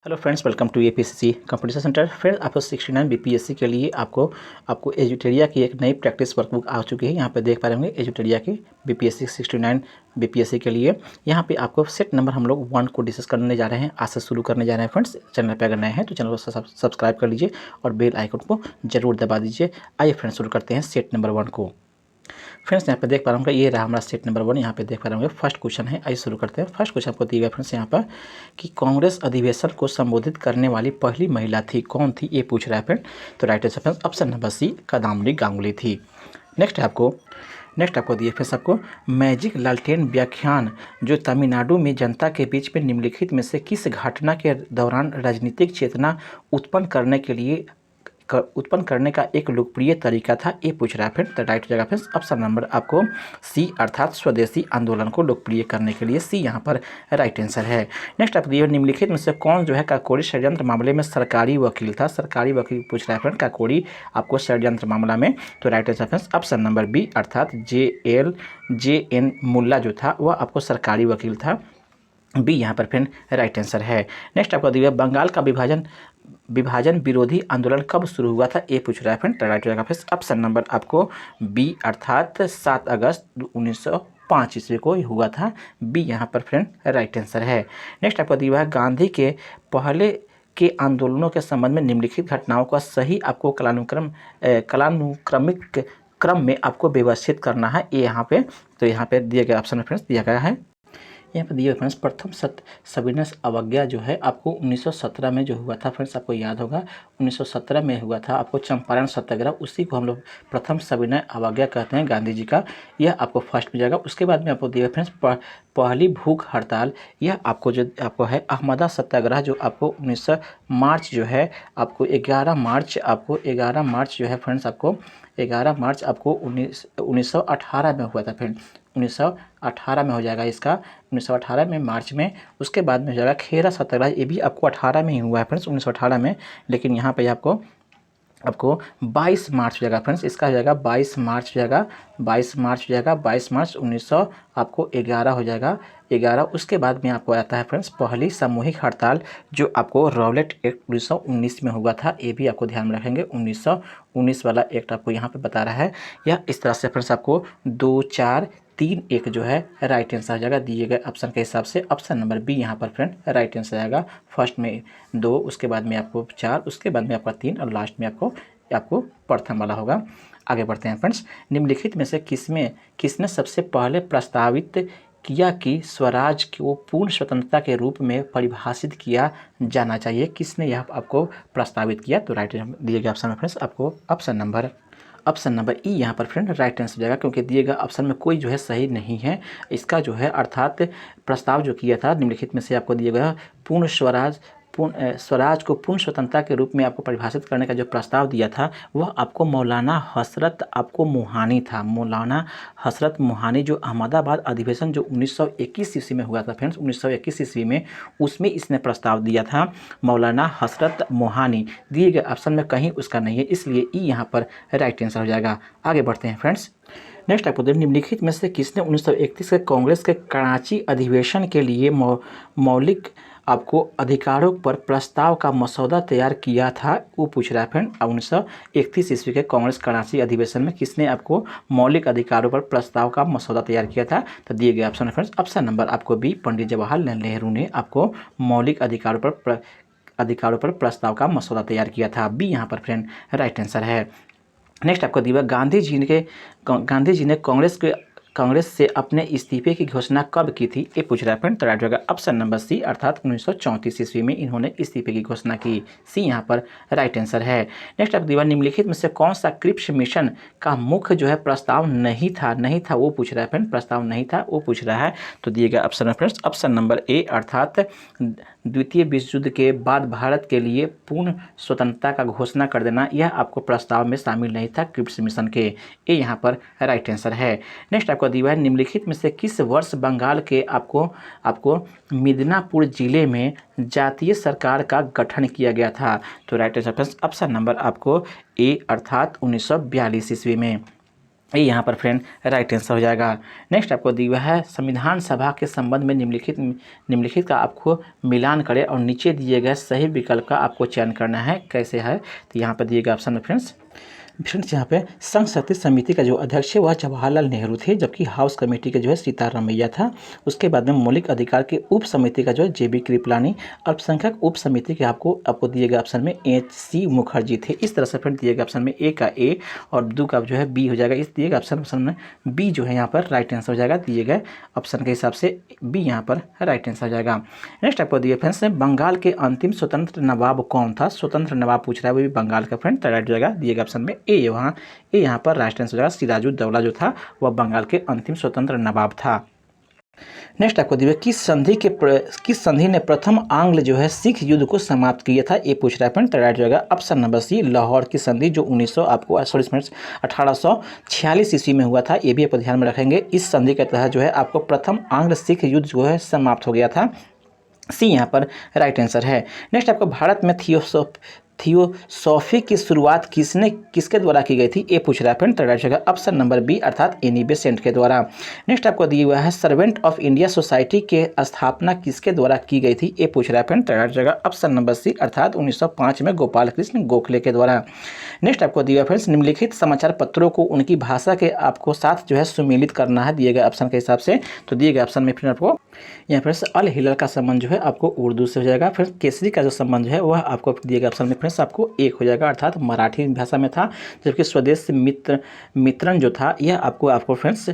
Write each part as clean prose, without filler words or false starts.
Hello friends, welcome to APSC competition centre. Friends, आपको 69 BPSC के लिए आपको एजुटेरिया की एक नई प्रैक्टिस वर्कबुक आ चुकी है। यहाँ पे देख पा रहे होंगे एजुटेरिया की बीपीएससी 69 बीपीएससी के लिए। यहाँ पे आपको सेट नंबर हम लोग 1 को डिस्कस करने जा रहे हैं, आज से शुरू करने जा रहे हैं। फ्रेंड्स, चैनल पे अगर नए हैं तो चैनल को सब्सक्राइब कर लीजिए और बेल आइकन को जरूर दबा दीजिए। आइए फ्रेंड्स, शुरू करते हैं सेट नंबर 1 को। फ्रेंड्स, यहाँ पे देख पा रहा हूँ ये रहा हमारा सेट नंबर 1। यहाँ पे देख पा रहे होंगे फर्स्ट क्वेश्चन है। आइए शुरू करते हैं। फर्स्ट क्वेश्चन आपको दिया गया फ्रेंड्स यहाँ पर कि कांग्रेस अधिवेशन को संबोधित करने वाली पहली महिला थी, कौन थी, ये पूछ रहा है फ्रेंड। तो right answer friends option number C, Kadambari Ganguly थी। नेक्स्ट आपको दिए फ्रेंड्स आपको मैजिक लालटेन व्याख्यान जो तमिलनाडु में जनता के बीच में निम्नलिखित में से किस घटना के दौरान राजनीतिक चेतना उत्पन्न करने का एक लोकप्रिय तरीका था, ये पूछ रहा है फ्रेंड। तो राइट हो जाएगा फ्रेंड्स ऑप्शन नंबर आपको सी, अर्थात स्वदेशी आंदोलन को लोकप्रिय करने के लिए सी यहाँ पर राइट आंसर है। नेक्स्ट आप दिए निम्नलिखित में से कौन जो है काकोरी षड्यंत्र मामले में सरकारी वकील था, सरकारी वकील पूछ रहा है फ्रेंड काकोरी आपको षड्यंत्र मामला में। तो right answer friends option number B, अर्थात JN मुल्ला जो था वह आपको सरकारी वकील था, बी यहाँ पर फ्रेंड राइट आंसर है। नेक्स्ट आपको दिया बंगाल का विभाजन विरोधी आंदोलन कब शुरू हुआ था, ये पूछ रहा है फ्रेंड। राइट जगह फिर ऑप्शन नंबर आपको बी, अर्थात 7 अगस्त 1905 ईस्वी को हुआ था, बी यहाँ पर फ्रेंड राइट आंसर है। नेक्स्ट आपको दिया है गांधी के पहले के आंदोलनों के संबंध में निम्नलिखित घटनाओं का सही आपको कालानुक्रमिक क्रम में आपको व्यवस्थित करना है, ये यहाँ पे। तो यहाँ पे दिया गया ऑप्शन फ्रेंड्स दिया गया है, यहाँ पर दिए फ्रेंड्स प्रथम सविनय अवज्ञा जो है आपको 1917 में जो हुआ था फ्रेंड्स, आपको याद होगा 1917 में हुआ था आपको चंपारण सत्याग्रह, उसी को हम लोग प्रथम सविनय अवज्ञा कहते हैं गांधी जी का, यह आपको फर्स्ट में जाएगा। उसके बाद में आपको दिए फ्रेंड्स पहली भूख हड़ताल, यह आपको है अहमदा सत्याग्रह जो आपको 19 मार्च जो है आपको 11 मार्च जो है फ्रेंड्स आपको 11 मार्च आपको 1918 में हुआ था फ्रेंड, 1918 में हो जाएगा इसका, 1918 में मार्च में। उसके बाद में हो जाएगा खेरा सत्याग्रह, ये भी आपको 18 में ही हुआ है फ्रेंड्स, 1918 में, लेकिन यहाँ पे आपको 22 मार्च हो जाएगा फ्रेंड्स, इसका हो जाएगा 22 मार्च हो जाएगा, 22 मार्च हो जाएगा, 22 मार्च 1911 हो जाएगा 11। उसके बाद में आपको आता है फ्रेंड्स पहली सामूहिक हड़ताल जो आपको रॉलेट एक्ट 1919 में हुआ था, ये भी आपको ध्यान में रखेंगे, 1919 वाला एक्ट आपको यहाँ पे बता रहा है। यह इस तरह से फ्रेंड्स आपको 2, 4, 3, 1 जो है राइट आंसर आ जाएगा दिए गए ऑप्शन के हिसाब से। ऑप्शन नंबर बी यहाँ पर फ्रेंड राइट आंसर आएगा। फर्स्ट में 2, उसके बाद में आपको 4, उसके बाद में आपका 3 और लास्ट में आपको प्रथम वाला होगा। आगे बढ़ते हैं फ्रेंड्स, निम्नलिखित में से किसने सबसे पहले प्रस्तावित किया कि स्वराज को पूर्ण स्वतंत्रता के रूप में परिभाषित किया जाना चाहिए, किसने यह आपको प्रस्तावित किया। तो राइट दिए गए ऑप्शन में फ्रेंड्स आपको ऑप्शन नंबर ई यहाँ पर फ्रेंड राइट आंसर हो जाएगा, क्योंकि दिए गए ऑप्शन में कोई जो है सही नहीं है इसका जो है, अर्थात प्रस्ताव जो किया था निम्नलिखित में से आपको दिया गया स्वराज को पूर्ण स्वतंत्रता के रूप में आपको परिभाषित करने का जो प्रस्ताव दिया था वह आपको मौलाना हसरत मोहानी था। मौलाना हसरत मोहानी जो अहमदाबाद अधिवेशन जो 1921 ईस्वी में हुआ था फ्रेंड्स, 1921 ईस्वी में, उसमें इसने प्रस्ताव दिया था मौलाना हसरत मोहानी। दिए गए ऑप्शन में कहीं उसका नहीं है, इसलिए ई यहाँ पर राइट आंसर हो जाएगा। आगे बढ़ते हैं फ्रेंड्स। नेक्स्ट आपको निम्नलिखित में से किसने 1931 के कांग्रेस के कराची अधिवेशन के लिए मौलिक आपको अधिकारों पर प्रस्ताव का मसौदा तैयार किया था, वो पूछ रहा है फ्रेंड। 1931 ईस्वी के कांग्रेस कराची अधिवेशन में किसने आपको मौलिक अधिकारों पर प्रस्ताव का मसौदा तैयार किया था। तो दिए गए ऑप्शन है फ्रेंड्स ऑप्शन नंबर आपको बी, पंडित जवाहरलाल नेहरू ने आपको मौलिक अधिकारों पर प्रस्ताव का मसौदा तैयार किया था, बी यहाँ पर फ्रेंड राइट आंसर है। नेक्स्ट आपको दिया गांधी जी ने कांग्रेस से अपने इस्तीफे की घोषणा कब की थी, ये पूछ रहा है फ्रेंड। तो राइट होगा ऑप्शन नंबर सी, अर्थात 1934 ईस्वी में इन्होंने इस्तीफे की घोषणा की, सी यहाँ पर राइट आंसर है। नेक्स्ट आप दीवार निम्नलिखित में से कौन सा क्रिप्स मिशन का मुख्य जो है प्रस्ताव नहीं था वो पूछ रहा है फ्रेंड, प्रस्ताव नहीं था वो पूछ रहा है। तो दिए गए ऑप्शन है फ्रेंड्स ऑप्शन नंबर ए, अर्थात द्वितीय विश्व युद्ध के बाद भारत के लिए पूर्ण स्वतंत्रता का घोषणा कर देना, यह आपको प्रस्ताव में शामिल नहीं था क्रिप्स मिशन के, ये यहाँ पर राइट आंसर है। नेक्स्ट आपको दिया है निम्नलिखित में से किस वर्ष बंगाल के आपको मिदनापुर जिले में जातीय सरकार का गठन किया गया था। तो राइट आंसर ऑप्शन नंबर आपको ए, अर्थात 1942 ईस्वी में। ये यहाँ पर फ्रेंड राइट आंसर हो जाएगा। नेक्स्ट आपको दिया हुआ है संविधान सभा के संबंध में निम्नलिखित का आपको मिलान करें और नीचे दिए गए सही विकल्प का आपको चयन करना है। कैसे है तो यहाँ पर दिए गए ऑप्शन में फ्रेंड्स यहाँ पे संघ शक्ति समिति का जो अध्यक्ष है वह जवाहरलाल नेहरू थे, जबकि हाउस कमेटी के जो है सीतारामैया था। उसके बाद में मौलिक अधिकार के उप समिति का जो है JB कृपलानी, अल्पसंख्यक उप समिति के आपको दिए गए ऑप्शन में HC मुखर्जी थे। इस तरह से फ्रेंड दिए गए ऑप्शन में ए का ए और दो का जो है बी हो जाएगा। इस दिए गए ऑप्शन में बी जो है यहाँ पर राइट आंसर हो जाएगा। दिए गए ऑप्शन के हिसाब से बी यहाँ पर राइट आंसर हो जाएगा। नेक्स्ट आपको दिए फ्रेंड्स बंगाल के अंतिम स्वतंत्र नवाब कौन था? स्वतंत्र नवाब पूछ रहा है, वो भी बंगाल का फ्रेंड राइट हो जाएगा। दिए गए ऑप्शन में ए यहाँ पर राइट आंसर हो जाएगा। सिराजुद्दौला जो था वह बंगाल के अंतिम स्वतंत्र नवाब था। नेक्स्ट आपको दिया किस संधि ने प्रथम आंग्ल जो है सिख युद्ध को समाप्त किया था? ये पूछ रहा है फ्रेंड राइट हो जाएगा। ऑप्शन नंबर सी लाहौर की संधि जो 1846 ईस्वी में हुआ था। ये भी आप ध्यान में रखेंगे। इस संधि के तहत जो है आपको प्रथम आंग्ल सिख युद्ध जो है समाप्त हो गया था। सी यहाँ पर राइट आंसर है। नेक्स्ट आपको भारत में थियोसॉफी की शुरुआत किसके द्वारा की गई थी? ये पूछ रहा है फ्रेंड राइट जगह। ऑप्शन नंबर बी अर्थात एनी बेसेंट के द्वारा। नेक्स्ट आपको दिया हुआ है सर्वेंट ऑफ इंडिया सोसाइटी के स्थापना किसके द्वारा की गई थी? ये पूछ रहा है फ्रेंड राइट जगह। ऑप्शन नंबर सी अर्थात 1905 में गोपाल कृष्ण गोखले के द्वारा। नेक्स्ट आपको दिया हुआ फ्रेंड्स निम्नलिखित समाचार पत्रों को उनकी भाषा के आपको साथ जो है सुमेलित करना है दिए गए ऑप्शन के हिसाब से। तो दिए गए ऑप्शन में फिर आपको यहाँ पर अल हिलल का संबंध जो है आपको उर्दू से हो जाएगा। फिर केसरी का जो संबंध है वह आपको दिए गए ऑप्शन में फ्रेंड्स आपको एक हो जाएगा अर्थात मराठी भाषा में था। जबकि स्वदेश मित्रन जो था यह आपको फ्रेंड्स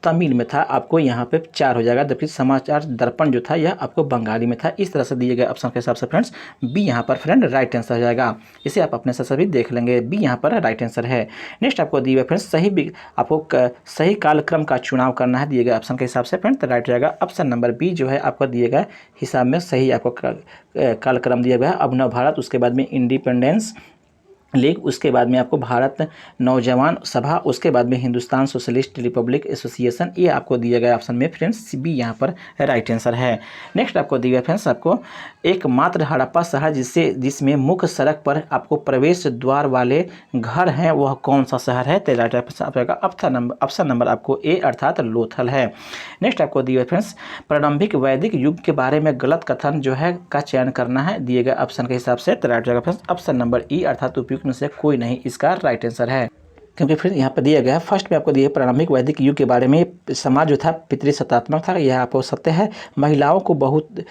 तमिल में था, आपको यहाँ पे 4 हो जाएगा। जबकि समाचार दर्पण जो था यह आपको बंगाली में था। इस तरह से दिए गए ऑप्शन के हिसाब से फ्रेंड्स बी यहाँ पर फ्रेंड राइट आंसर हो जाएगा। इसे आप अपने से भी देख लेंगे, बी यहाँ पर राइट आंसर है। नेक्स्ट आपको दिए गए फ्रेंड्स आपको सही कालक्रम का चुनाव करना है दिए गए ऑप्शन के हिसाब से फ्रेंड राइट हो जाएगा। ऑप्शन नंबर बी जो है आपको दिए गए हिसाब में सही आपको कालक्रम दिया गया है। अब नव भारत, उसके बाद में इंडिपेंडेंस लीग, उसके बाद में आपको भारत नौजवान सभा, उसके बाद में हिंदुस्तान सोशलिस्ट रिपब्लिक एसोसिएशन। ये आपको दिया गया ऑप्शन में फ्रेंड्स बी यहाँ पर राइट आंसर है। नेक्स्ट आपको दिया गया फ्रेंड्स आपको एकमात्र हड़प्पा शहर जिसमें मुख्य सड़क पर आपको प्रवेश द्वार वाले घर हैं वह कौन सा शहर है? तो राइट आपका ऑप्शन नंबर आपको ए अर्थात लोथल है। नेक्स्ट आपको दिया गया फ्रेंड्स प्रारंभिक वैदिक युग के बारे में गलत कथन जो है का चयन करना है दिए गए ऑप्शन के हिसाब से। तो राइट जाएगा फ्रेंड्स ऑप्शन नंबर ई अर्थात उपयुक्त में से कोई नहीं इसका राइट आंसर है। क्योंकि फिर यहाँ पर दिया गया है फर्स्ट में आपको दिया प्रारंभिक वैदिक युग के बारे में समाज जो था पितृसत्तात्मक था, यह आपको सत्य है। महिलाओं को बहुत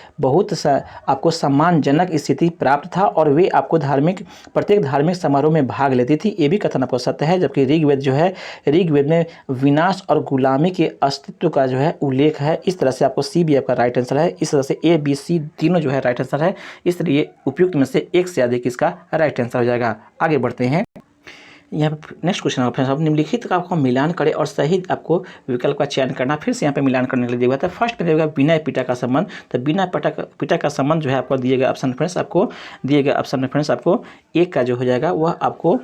आपको सम्मानजनक स्थिति प्राप्त था और वे आपको प्रत्येक धार्मिक समारोह में भाग लेती थी, ये भी कथन आपको सत्य है। जबकि ऋग्वेद जो है ऋग्वेद में विनाश और गुलामी के अस्तित्व का जो है उल्लेख है। इस तरह से आपको सी भी आपका राइट आंसर है। इस तरह से ए बी सी तीनों जो है राइट आंसर है। इसलिए उपयुक्त में से एक से अधिक इसका राइट आंसर हो जाएगा। आगे बढ़ते हैं। यहाँ पे नेक्स्ट क्वेश्चन है फ्रेंड्स निम्नलिखित का आपको मिलान करें और सही आपको विकल्प का चयन करना। फिर से यहाँ पे मिलान करने के लिए दिया हुआ था। फर्स्ट में दिया गया बिना पिता का संबंध, तो बिना पिता का संबंध जो है आपको दिए गए ऑप्शन फ्रेंड्स आपको दिए गए ऑप्शन में फ्रेंड्स आपको एक का जो हो जाएगा वह आपको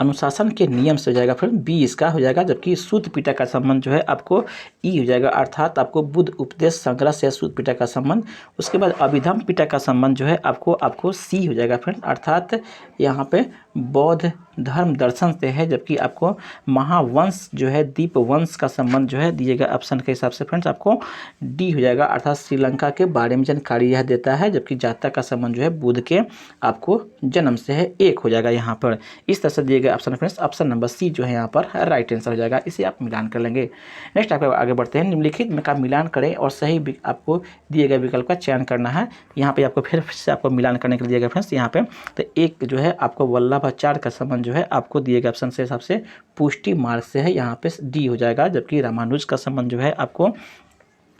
अनुशासन के नियम से हो जाएगा। फिर बी इसका हो जाएगा। जबकि शुद्ध पिता का संबंध जो है आपको ई हो जाएगा अर्थात आपको बुद्ध उपदेश संग्रह से शुद्ध पिता का संबंध। उसके बाद अभिधम पिता का संबंध जो है आपको सी हो जाएगा फ्रेंड अर्थात यहाँ पे बौद्ध धर्म दर्शन से है। जबकि आपको महावंश जो है दीप वंश का संबंध जो है दिए गए ऑप्शन के हिसाब से फ्रेंड्स आपको डी हो जाएगा अर्थात श्रीलंका के बारे में जानकारी यह देता है। जबकि जातक का संबंध जो है बुद्ध के आपको जन्म से है, एक हो जाएगा यहाँ पर। इस तरह से दिए गए option friends option number C जो है यहाँ पर राइट आंसर हो जाएगा। इसे आप मिलान कर लेंगे। नेक्स्ट आपको आगे बढ़ते हैं। निम्नलिखित में का मिलान करें और सही आपको दिए गए विकल्प का चयन करना है। यहाँ पे आपको फिर से आपको मिलान करने के लिए दिया गया फ्रेंड्स यहाँ पे तो एक जो है आपको वल्लभाचार्य का संबंध जो है आपको दिए गए ऑप्शन से हिसाब से पुष्टि मार्ग से है, यहाँ पे डी हो जाएगा। जबकि रामानुज का संबंध जो है आपको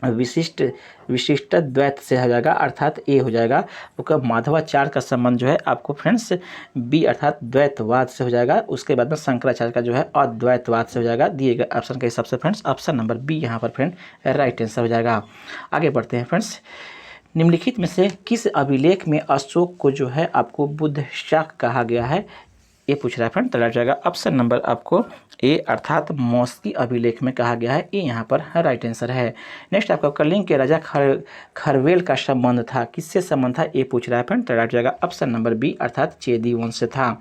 विशिष्ट द्वैत से हो जाएगा अर्थात ए हो जाएगा। उसका माधवाचार्य का संबंध जो है आपको फ्रेंड्स बी अर्थात द्वैतवाद से हो जाएगा। उसके बाद में शंकराचार्य का जो है अद्वैतवाद से हो जाएगा दिए गए ऑप्शन के हिसाब से फ्रेंड्स ऑप्शन नंबर बी यहाँ पर फ्रेंड राइट आंसर हो जाएगा। आगे बढ़ते हैं फ्रेंड्स। निम्नलिखित में से किस अभिलेख में अशोक को जो है आपको बुद्ध शाक कहा गया है? ये पूछ रहा है फ्रेंड, तो राइट जाएगा ऑप्शन नंबर आपको ए अर्थात मौस्की अभिलेख में कहा गया है, ये यहाँ पर राइट आंसर है। नेक्स्ट आपका कलिंग के राजा खरवेल का संबंध था, किससे संबंध था, ये पूछ रहा है फ्रेंड, तो राइट जाएगा ऑप्शन नंबर बी अर्थात चेदी वंश से था।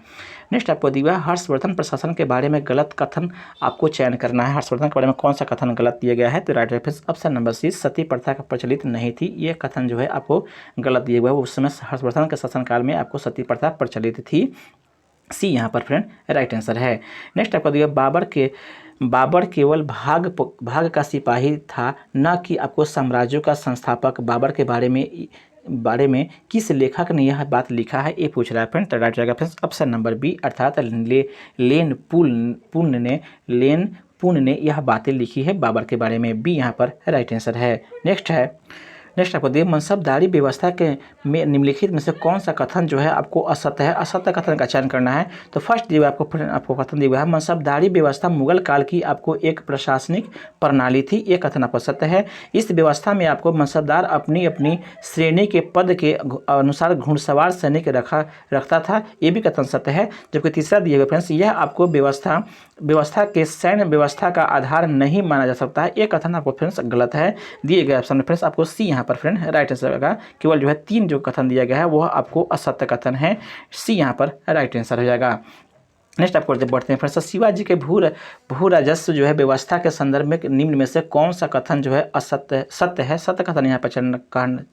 नेक्स्ट आपको दिया हर्षवर्धन प्रशासन के बारे में गलत कथन आपको चयन करना है। हर्षवर्धन के बारे में कौन सा कथन गलत दिया गया है, तो right reference option number C सती प्रथा का प्रचलित नहीं थी, ये कथन जो है आपको गलत दिया हुआ है। उस समय हर्षवर्धन के शासनकाल में आपको सती प्रथा प्रचलित थी, सी यहाँ पर फ्रेंड राइट आंसर है। नेक्स्ट आपको दिया बाबर केवल भाग का सिपाही था, न कि आपको साम्राज्यों का संस्थापक। बाबर के बारे में किस लेखक ने यह बात लिखा है, ये पूछ रहा है फ्रेंड, तो राइट जाएगा फ्रेंड्स ऑप्शन नंबर बी अर्थात लेन पुन ने यह बातें लिखी है बाबर के बारे में, बी यहाँ पर राइट आंसर है। नेक्स्ट आपको दिए मनसबदारी व्यवस्था के में निम्नलिखित में से कौन सा कथन जो है आपको असत्य है, असत्य कथन का चयन करना है। तो फर्स्ट दिया आपको कथन दिया है मनसबदारी व्यवस्था मुगल काल की आपको एक प्रशासनिक प्रणाली थी, ये कथन आपको सत्य है। इस व्यवस्था में आपको मनसबदार अपनी अपनी श्रेणी के पद के अनुसार घुड़सवार सैनिक रखता था, ये भी कथन सत्य है। जबकि तीसरा दिया गया फ्रेंड्स, यह आपको व्यवस्था के सैन्य व्यवस्था का आधार नहीं माना जा सकता है, ये कथन आपको फ्रेंड्स गलत है। दिए गए ऑप्शन में फ्रेंड्स आपको सी यहाँ पर फ्रेंड राइट आंसर होगा। केवल जो है 3 जो कथन दिया गया है वह आपको असत्य कथन है, सी यहाँ पर राइट आंसर हो जाएगा। नेक्स्ट आपको बढ़ते हैं फ्रेंड्स, शिवाजी के भू राजस्व जो है व्यवस्था के संदर्भ में निम्न में से कौन सा कथन जो है सत्य है, सत्य कथन यहाँ पर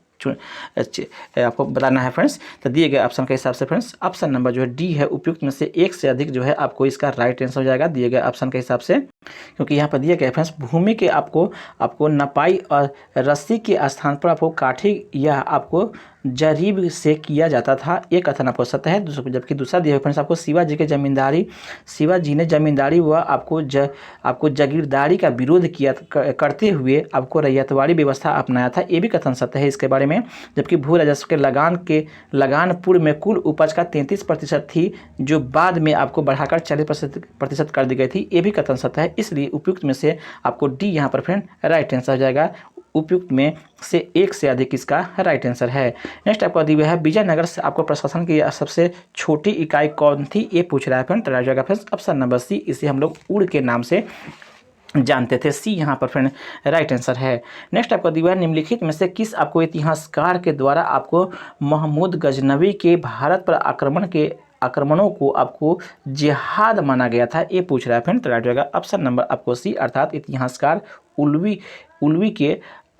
आपको बताना है फ्रेंड्स। तो दिए गए ऑप्शन के हिसाब से फ्रेंड्स ऑप्शन नंबर जो है डी है, उपयुक्त में से एक से अधिक जो है आपको इसका राइट आंसर हो जाएगा दिए गए ऑप्शन के हिसाब से। क्योंकि यहाँ पर दिए गए फ्रेंड्स भूमि के आपको नपाई और रस्सी के स्थान पर आपको काठी या आपको जरीब से किया जाता था, ये कथन आपको सत्य है। जबकि दूसरा दिया फ्रेंड्स आपको शिवाजी ने जमींदारी व आपको जागीरदारी का विरोध करते हुए आपको रैयतवाड़ी व्यवस्था अपनाया था, ये भी कथन सत्य है इसके बारे में। जबकि भू राजस्व के लगान पूर्व में कुल उपज का 33% थी, जो बाद में आपको बढ़ाकर 40% कर दी गई थी, ये भी कथन सत्य है। इसलिए उपयुक्त में से आपको डी यहाँ पर फ्रेंड राइट आंसर हो जाएगा, उपयुक्त में से एक से अधिक इसका राइट आंसर है। नेक्स्ट आपका दिया है विजयनगर से आपको प्रशासन की सबसे छोटी इकाई कौन थी, ये पूछ रहा है फ्रेंड, तो राइट जाएगा फ्रेंड्स ऑप्शन नंबर सी, इसे हम लोग उड़ के नाम से जानते थे, सी यहाँ पर फ्रेंड राइट आंसर है। नेक्स्ट आपको दिया है निम्नलिखित में से किस आपको इतिहासकार के द्वारा आपको महमूद गजनवी के भारत पर आक्रमणों को आपको जिहाद माना गया था, ये पूछ रहा है फ्रेंड, तो राइट जाएगा ऑप्शन नंबर आपको सी अर्थात इतिहासकार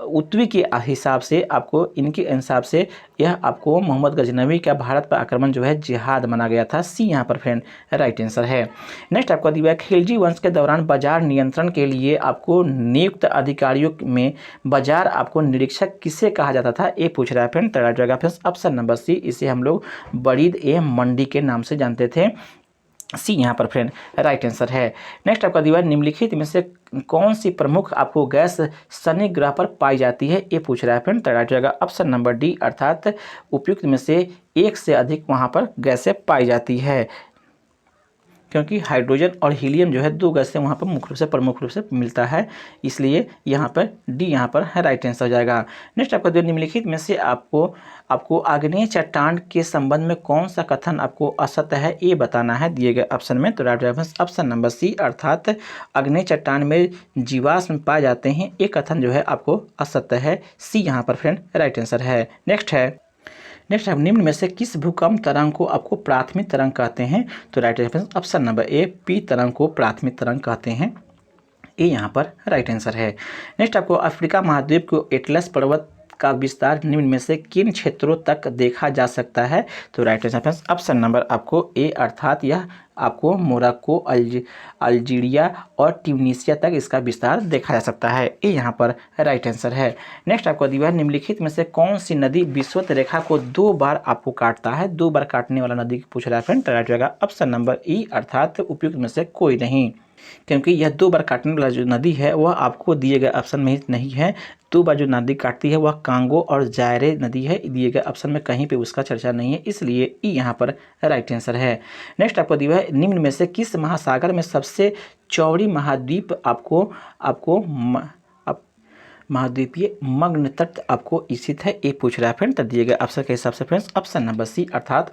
उत्वी के हिसाब से आपको इनके हिसाब से यह आपको मोहम्मद गजनवी का भारत पर आक्रमण जो है जिहाद माना गया था, सी यहाँ पर फ्रेंड राइट आंसर है। नेक्स्ट आपको दिया खिलजी वंश के दौरान बाजार नियंत्रण के लिए आपको नियुक्त अधिकारियों में बाजार आपको निरीक्षक किसे कहा जाता था, ये पूछ रहा है फ्रेंड, तो राइट जाएगा फ्रेंड्स ऑप्शन नंबर सी, इसे हम लोग बरीद ए मंडी के नाम से जानते थे, सी यहाँ पर फ्रेंड राइट आंसर है। नेक्स्ट आपका दिया निम्नलिखित में से कौन सी प्रमुख आपको गैस शनि ग्रह पर पाई जाती है, ये पूछ रहा है फ्रेंड, तो राइट जाएगा ऑप्शन नंबर डी अर्थात उपयुक्त में से एक से अधिक वहाँ पर गैसें पाई जाती है, क्योंकि हाइड्रोजन और हीलियम जो है 2 गैसें वहाँ पर प्रमुख रूप से मिलता है, इसलिए यहाँ पर डी यहाँ पर राइट आंसर हो जाएगा। नेक्स्ट आपका जो निम्नलिखित में से आपको आग्नेय चट्टान के संबंध में कौन सा कथन आपको असत्य है, ये बताना है दिए गए ऑप्शन में, तो राइट ऑप्शन नंबर सी अर्थात आग्नेय चट्टान में जीवाश्म पाए जाते हैं, ये कथन जो है आपको असत्य है, सी यहाँ पर फ्रेंड राइट आंसर है। नेक्स्ट अब निम्न में से किस भूकंप तरंग को आपको प्राथमिक तरंग कहते हैं, तो right option number A P तरंग को प्राथमिक तरंग कहते हैं, ये यहाँ पर राइट आंसर है। नेक्स्ट आपको अफ्रीका महाद्वीप को एटलस पर्वत का विस्तार निम्न में से किन क्षेत्रों तक देखा जा सकता है, तो राइट आंसर ऑप्शन नंबर आपको ए अर्थात यह आपको मोरक्को अल्जीरिया और ट्यूनीशिया तक इसका विस्तार देखा जा सकता है, ये यहाँ पर राइट आंसर है। नेक्स्ट आपको दिया है निम्नलिखित में से कौन सी नदी विषुवत रेखा को 2 बार आपको काटता है, 2 बार काटने वाला नदी पूछ रहा है फ्रेंड, तो राइट जाएगा ऑप्शन नंबर ई अर्थात उपयुक्त में से कोई नहीं, क्योंकि यह 2 बार काटने वाला जो नदी है वह आपको दिए गए ऑप्शन में नहीं है। 2 बार जो नदी काटती है वह कांगो और जायरे नदी है, दिए गए ऑप्शन में कहीं पे उसका चर्चा नहीं है, इसलिए ई यहाँ पर राइट आंसर है। नेक्स्ट आपको दिया है निम्न में से किस महासागर में सबसे चौड़ी महाद्वीप आपको महाद्वीपीय मग्न तट आपको स्थित है, ये पूछ रहा है फ्रेंड। तो दिए गए ऑप्शन के हिसाब से फ्रेंड्स ऑप्शन नंबर सी अर्थात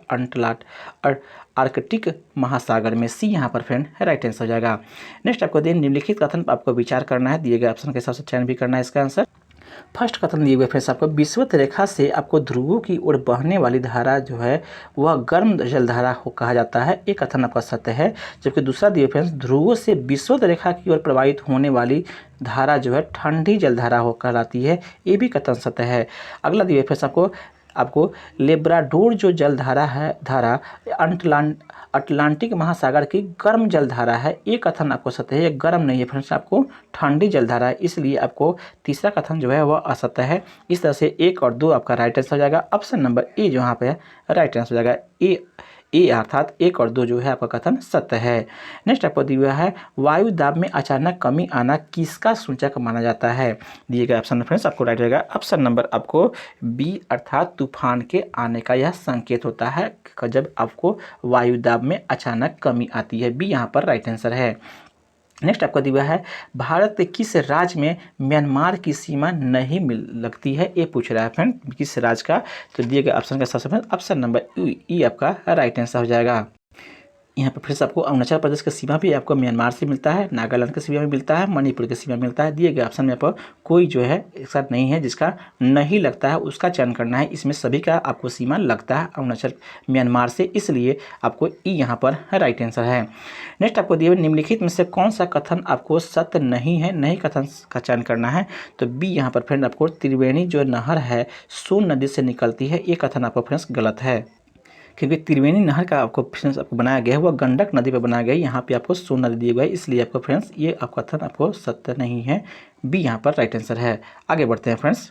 आर्कटिक महासागर में, सी यहाँ पर फ्रेंड राइट आंसर हो जाएगा। नेक्स्ट आपको दिए निम्नलिखित कथन पर आपको विचार करना है, दिए गए ऑप्शन के हिसाब से चयन भी करना है इसका आंसर। फर्स्ट कथन दिए हुए फ्रेंड्स आपको विषुवत रेखा से आपको ध्रुवों की ओर बहने वाली धारा जो है वह गर्म जलधारा कहा जाता है, एक कथन आपका सत्य है। जबकि दूसरा दिए फ्रेंड्स ध्रुवों से विषुवत रेखा की ओर प्रवाहित होने वाली धारा जो है ठंडी जलधारा हो कहलाती है, ये भी कथन सत्य है। अगला दिए फ्रेंड्स आपको लेब्राडोर जो जलधारा है धारा अटलांटिक महासागर की गर्म जलधारा है, ये कथन आपको सत्य है, ये गर्म नहीं है फ्रेंड्स, आपको ठंडी जलधारा है, इसलिए आपको तीसरा कथन जो है वह असत्य है। इस तरह से 1 और 2 आपका राइट आंसर हो जाएगा। ऑप्शन नंबर ए जो यहाँ पे है राइट आंसर हो जाएगा, ए अर्थात 1 और 2 जो है आपका कथन सत्य है। नेक्स्ट आपको दिया हुआ है वायु दाब में अचानक कमी आना किसका सूचक माना जाता है, दिए गए ऑप्शन फ्रेंड्स आपको राइट रहेगा। ऑप्शन नंबर आपको बी अर्थात तूफान के आने का यह संकेत होता है जब आपको वायु दाब में अचानक कमी आती है, बी यहाँ पर राइट आंसर है। नेक्स्ट आपको दिया है भारत के किस राज्य में म्यांमार की सीमा नहीं लगती है, ये पूछ रहा है फ्रेंड किस राज्य का। तो दिए गए ऑप्शन का सबसे ऑप्शन नंबर ई आपका राइट आंसर हो जाएगा। यहाँ पर फिर आपको अरुणाचल प्रदेश का सीमा भी आपको म्यांमार से मिलता है, नागालैंड का सीमा भी मिलता है, मणिपुर का सीमा मिलता है। दिए गए ऑप्शन में आपको कोई जो है ऐसा नहीं है जिसका नहीं लगता है, उसका चयन करना है। इसमें सभी का आपको सीमा लगता है अरुणाचल म्यांमार से, इसलिए आपको ई यहाँ पर राइट आंसर है। नेक्स्ट आपको दिए निम्नलिखित में से कौन सा कथन आपको सत्य नहीं है, नहीं कथन का चयन करना है। तो बी यहाँ पर फ्रेंड आपको त्रिवेणी जो नहर है सोन नदी से निकलती है, ये कथन आपको फ्रेंड्स गलत है, क्योंकि त्रिवेणी नहर का आपको फ्रेंड्स आपको बनाया गया है वह गंडक नदी पर बनाया गया है, यहाँ पे आपको सोन नदी दी गई है, इसलिए आपको फ्रेंड्स ये आपका कथन आपको सत्य नहीं है, बी यहाँ पर राइट आंसर है। आगे बढ़ते हैं फ्रेंड्स।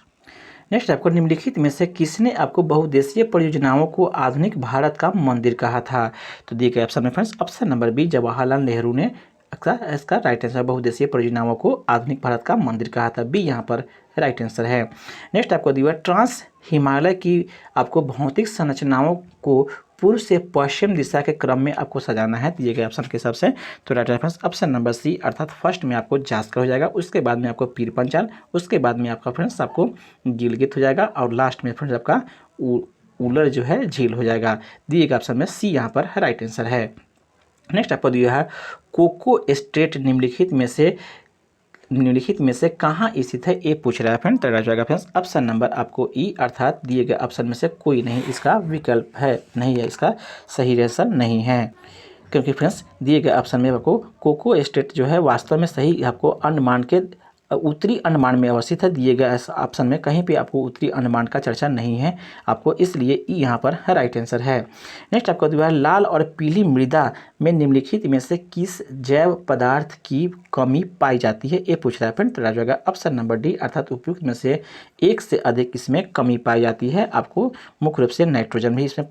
नेक्स्ट आपको निम्नलिखित में से किसने आपको बहुउद्देशीय परियोजनाओं को आधुनिक भारत का मंदिर कहा था। तो दिए गए ऑप्शन में friends option number B Jawaharlal Nehru ने इसका राइट आंसर बहुउद्देशीय परियोजनाओं को आधुनिक भारत का मंदिर कहा था, बी यहाँ पर राइट आंसर है। नेक्स्ट आपको दिया ट्रांस हिमालय की आपको भौतिक संरचनाओं को पूर्व से पश्चिम दिशा के क्रम में आपको सजाना है, दिए गए ऑप्शन के हिसाब से। तो right answer option number C अर्थात फर्स्ट में आपको जास्कर हो जाएगा, उसके बाद में आपको पीर पंचाल, उसके बाद में आपका फ्रेंड्स आपको गिलगित हो जाएगा और लास्ट में फ्रेंड्स आपका उलर जो है झील हो जाएगा। दिए गए ऑप्शन में सी यहाँ पर राइट आंसर है। नेक्स्ट आपको दिया है कोको स्टेट निम्नलिखित में से कहाँ स्थित है, ये पूछ रहा है फ्रेंड। तो जाएगा फ्रेंड्स ऑप्शन नंबर आपको ई अर्थात दिए गए ऑप्शन में से कोई नहीं इसका विकल्प है, नहीं है इसका सही आंसर नहीं है, क्योंकि फ्रेंड्स दिए गए ऑप्शन में आपको कोको स्टेट जो है वास्तव में सही आपको अंडमान के उत्तरी अंडमान में अवस्थित है, दिए गए ऑप्शन में कहीं पे आपको उत्तरी अंडमान का चर्चा नहीं है आपको, इसलिए ई यहाँ पर राइट आंसर है। नेक्स्ट आपको दिया है लाल और पीली मृदा में निम्नलिखित में से किस जैव पदार्थ की कमी पाई जाती है, ये पूछ रहा है फ्रेंड। तो जाएगा ऑप्शन नंबर डी अर्थात उपयुक्त में से एक से अधिक इसमें कमी पाई जाती है। आपको मुख्य रूप से नाइट्रोजन भी इसमें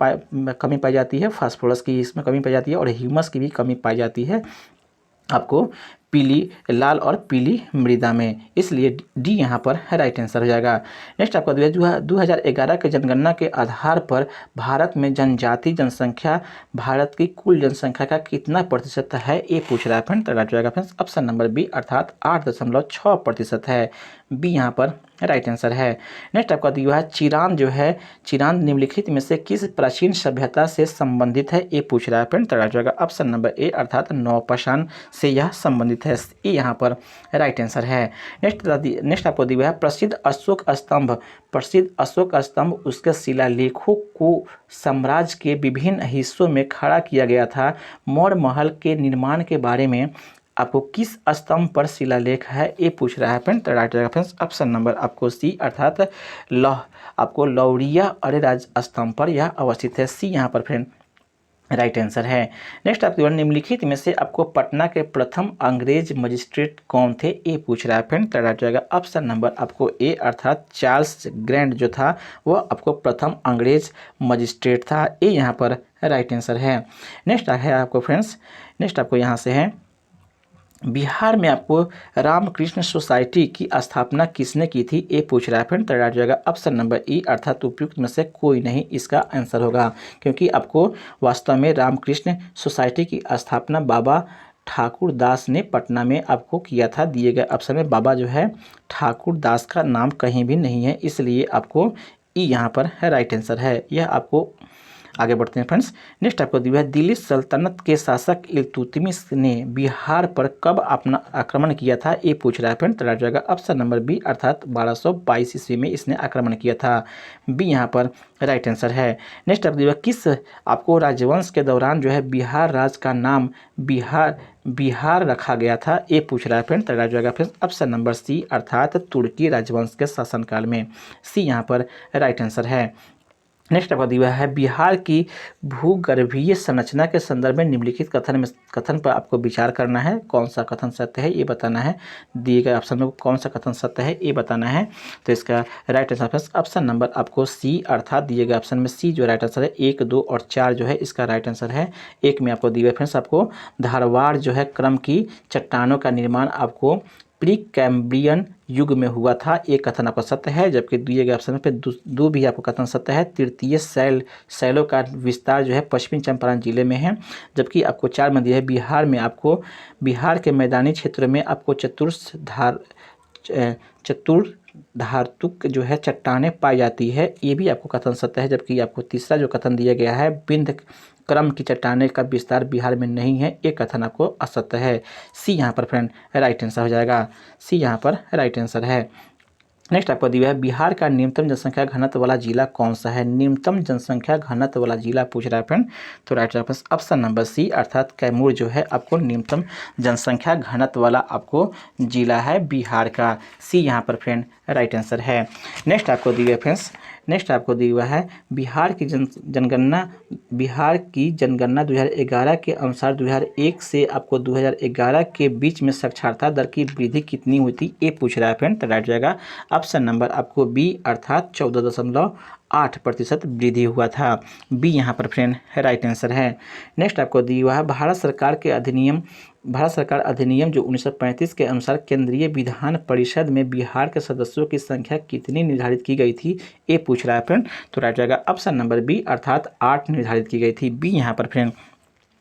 कमी पाई जाती है, फास्फोरस की इसमें कमी पाई जाती है और ह्यूमस की भी कमी पाई जाती है आपको पीली लाल और पीली मृदा में, इसलिए डी यहाँ पर राइट आंसर हो जाएगा। नेक्स्ट आपको 2011 के जनगणना के आधार पर भारत में जनजाति जनसंख्या भारत की कुल जनसंख्या का कितना प्रतिशत है, ये पूछ रहा है फ्रेंड। तो राइट हो जाएगा फ्रेंड्स ऑप्शन नंबर बी अर्थात 8.6% है, बी यहाँ पर राइट आंसर है। नेक्स्ट आपका दिया है चिरान निम्नलिखित में से किस प्राचीन सभ्यता से संबंधित है, ये पूछ रहा है फ्रेंड। तो राइट हो जाएगा ऑप्शन नंबर ए अर्थात नौपाषाण से यह संबंधित है, ये यहाँ पर राइट आंसर है। नेक्स्ट आपको दिया है प्रसिद्ध अशोक स्तंभ उसके शिलालेखों को साम्राज्य के विभिन्न हिस्सों में खड़ा किया गया था, मौर्य महल के निर्माण के बारे में आपको किस स्तंभ पर शिलालेख है, ये पूछ रहा है फ्रेंड। तो राइट फ्रेंड्स ऑप्शन नंबर आपको सी अर्थात आपको लौरिया अरेराज स्तंभ पर यह अवस्थित है, सी यहाँ पर फ्रेंड राइट आंसर है। नेक्स्ट आपको निम्नलिखित में से आपको पटना के प्रथम अंग्रेज मजिस्ट्रेट कौन थे, ये पूछ रहा है फ्रेंड। तो राइट जाएगा ऑप्शन नंबर आपको ए अर्थात चार्ल्स ग्रैंड जो था वह आपको प्रथम अंग्रेज मजिस्ट्रेट था, ये यहाँ पर राइट आंसर है। नेक्स्ट है आपको फ्रेंड्स, नेक्स्ट आपको यहाँ से है बिहार में आपको रामकृष्ण सोसाइटी की स्थापना किसने की थी, ये पूछ रहा है फ्रेंड। तो राइट जाएगा ऑप्शन नंबर ई अर्थात उपयुक्त में से कोई नहीं इसका आंसर होगा, क्योंकि आपको वास्तव में रामकृष्ण सोसाइटी की स्थापना बाबा ठाकुर दास ने पटना में आपको किया था। दिए गए ऑप्शन में बाबा जो है ठाकुर दास का नाम कहीं भी नहीं है, इसलिए आपको ई यहाँ पर है राइट आंसर है। यह आपको आगे बढ़ते हैं फ्रेंड्स। नेक्स्ट आपको दिया है दिल्ली सल्तनत के शासक इल्तुतमिश ने बिहार पर कब अपना आक्रमण किया था, ये पूछ रहा है फ्रेंड। तो राइट जाएगा ऑप्शन नंबर बी, अर्थात 1222 ईस्वी में इसने आक्रमण किया था। बी यहाँ पर राइट आंसर है। नेक्स्ट आपको दिया किस आपको राजवंश के दौरान जो है बिहार राज्य का नाम बिहार रखा गया था, ये पूछ रहा है फ्रेंड। तो राइट जाएगा फ्रेंड्स ऑप्शन नंबर सी, अर्थात तुर्की राजवंश के शासनकाल में। सी यहाँ पर राइट आंसर है। नेक्स्ट आपका दिया है बिहार की भूगर्भीय संरचना के संदर्भ में निम्नलिखित कथन पर आपको विचार करना है। कौन सा कथन सत्य है ये बताना है। दिए गए ऑप्शन में कौन सा कथन सत्य है ये बताना है। तो इसका राइट आंसर ऑप्शन नंबर आपको सी, अर्थात दिए गए ऑप्शन में सी जो राइट आंसर है 1, 2 और 4 जो है इसका राइट आंसर है। एक में आपको दिए फ्रेंड्स आपको धारवाड़ जो है क्रम की चट्टानों का निर्माण आपको प्री कैम्ब्रियन युग में हुआ था, एक कथन आपका सत्य है। जबकि दिए गए ऑप्शन पे दो भी आपको कथन सत्य है। तृतीय शैलों का विस्तार जो है पश्चिमी चंपारण जिले में है। जबकि आपको 4 में दिया है बिहार में आपको बिहार के मैदानी क्षेत्र में आपको चतुर्धातुक जो है चट्टानें पाई जाती है, ये भी आपको कथन सत्य है। जबकि आपको तीसरा जो कथन दिया गया है बिंद क्रम की चट्टानें का विस्तार बिहार में नहीं है, एक कथन आपको असत्य है। सी यहाँ पर फ्रेंड राइट आंसर हो जाएगा। सी यहाँ पर राइट आंसर है। नेक्स्ट आपको दिया है बिहार का न्यूनतम जनसंख्या घनत्व वाला जिला कौन सा है। न्यूनतम जनसंख्या घनत्व वाला जिला पूछ रहा है फ्रेंड। तो right answer option number C, अर्थात कैमूर जो है आपको न्यूनतम जनसंख्या घनत्व वाला आपको जिला है बिहार का। सी यहाँ पर फ्रेंड राइट आंसर है। नेक्स्ट आपको दिया है फ्रेंड्स, नेक्स्ट आपको दिया हुआ है बिहार की जनगणना 2011 के अनुसार 2001 से आपको 2011 के बीच में साक्षरता दर की वृद्धि कितनी हुई थी, ये पूछ रहा है फ्रेंड। तो राइट जाएगा ऑप्शन नंबर आपको बी, अर्थात 14.8% वृद्धि हुआ था। बी यहाँ पर फ्रेंड राइट आंसर है। नेक्स्ट आपको दिया हुआ है भारत सरकार अधिनियम जो 1935 के अनुसार केंद्रीय विधान परिषद में बिहार के सदस्यों की संख्या कितनी निर्धारित की गई थी, ये पूछ रहा है फ्रेंड। तो राइट जाएगा ऑप्शन नंबर बी, अर्थात 8 निर्धारित की गई थी। बी यहाँ पर फ्रेंड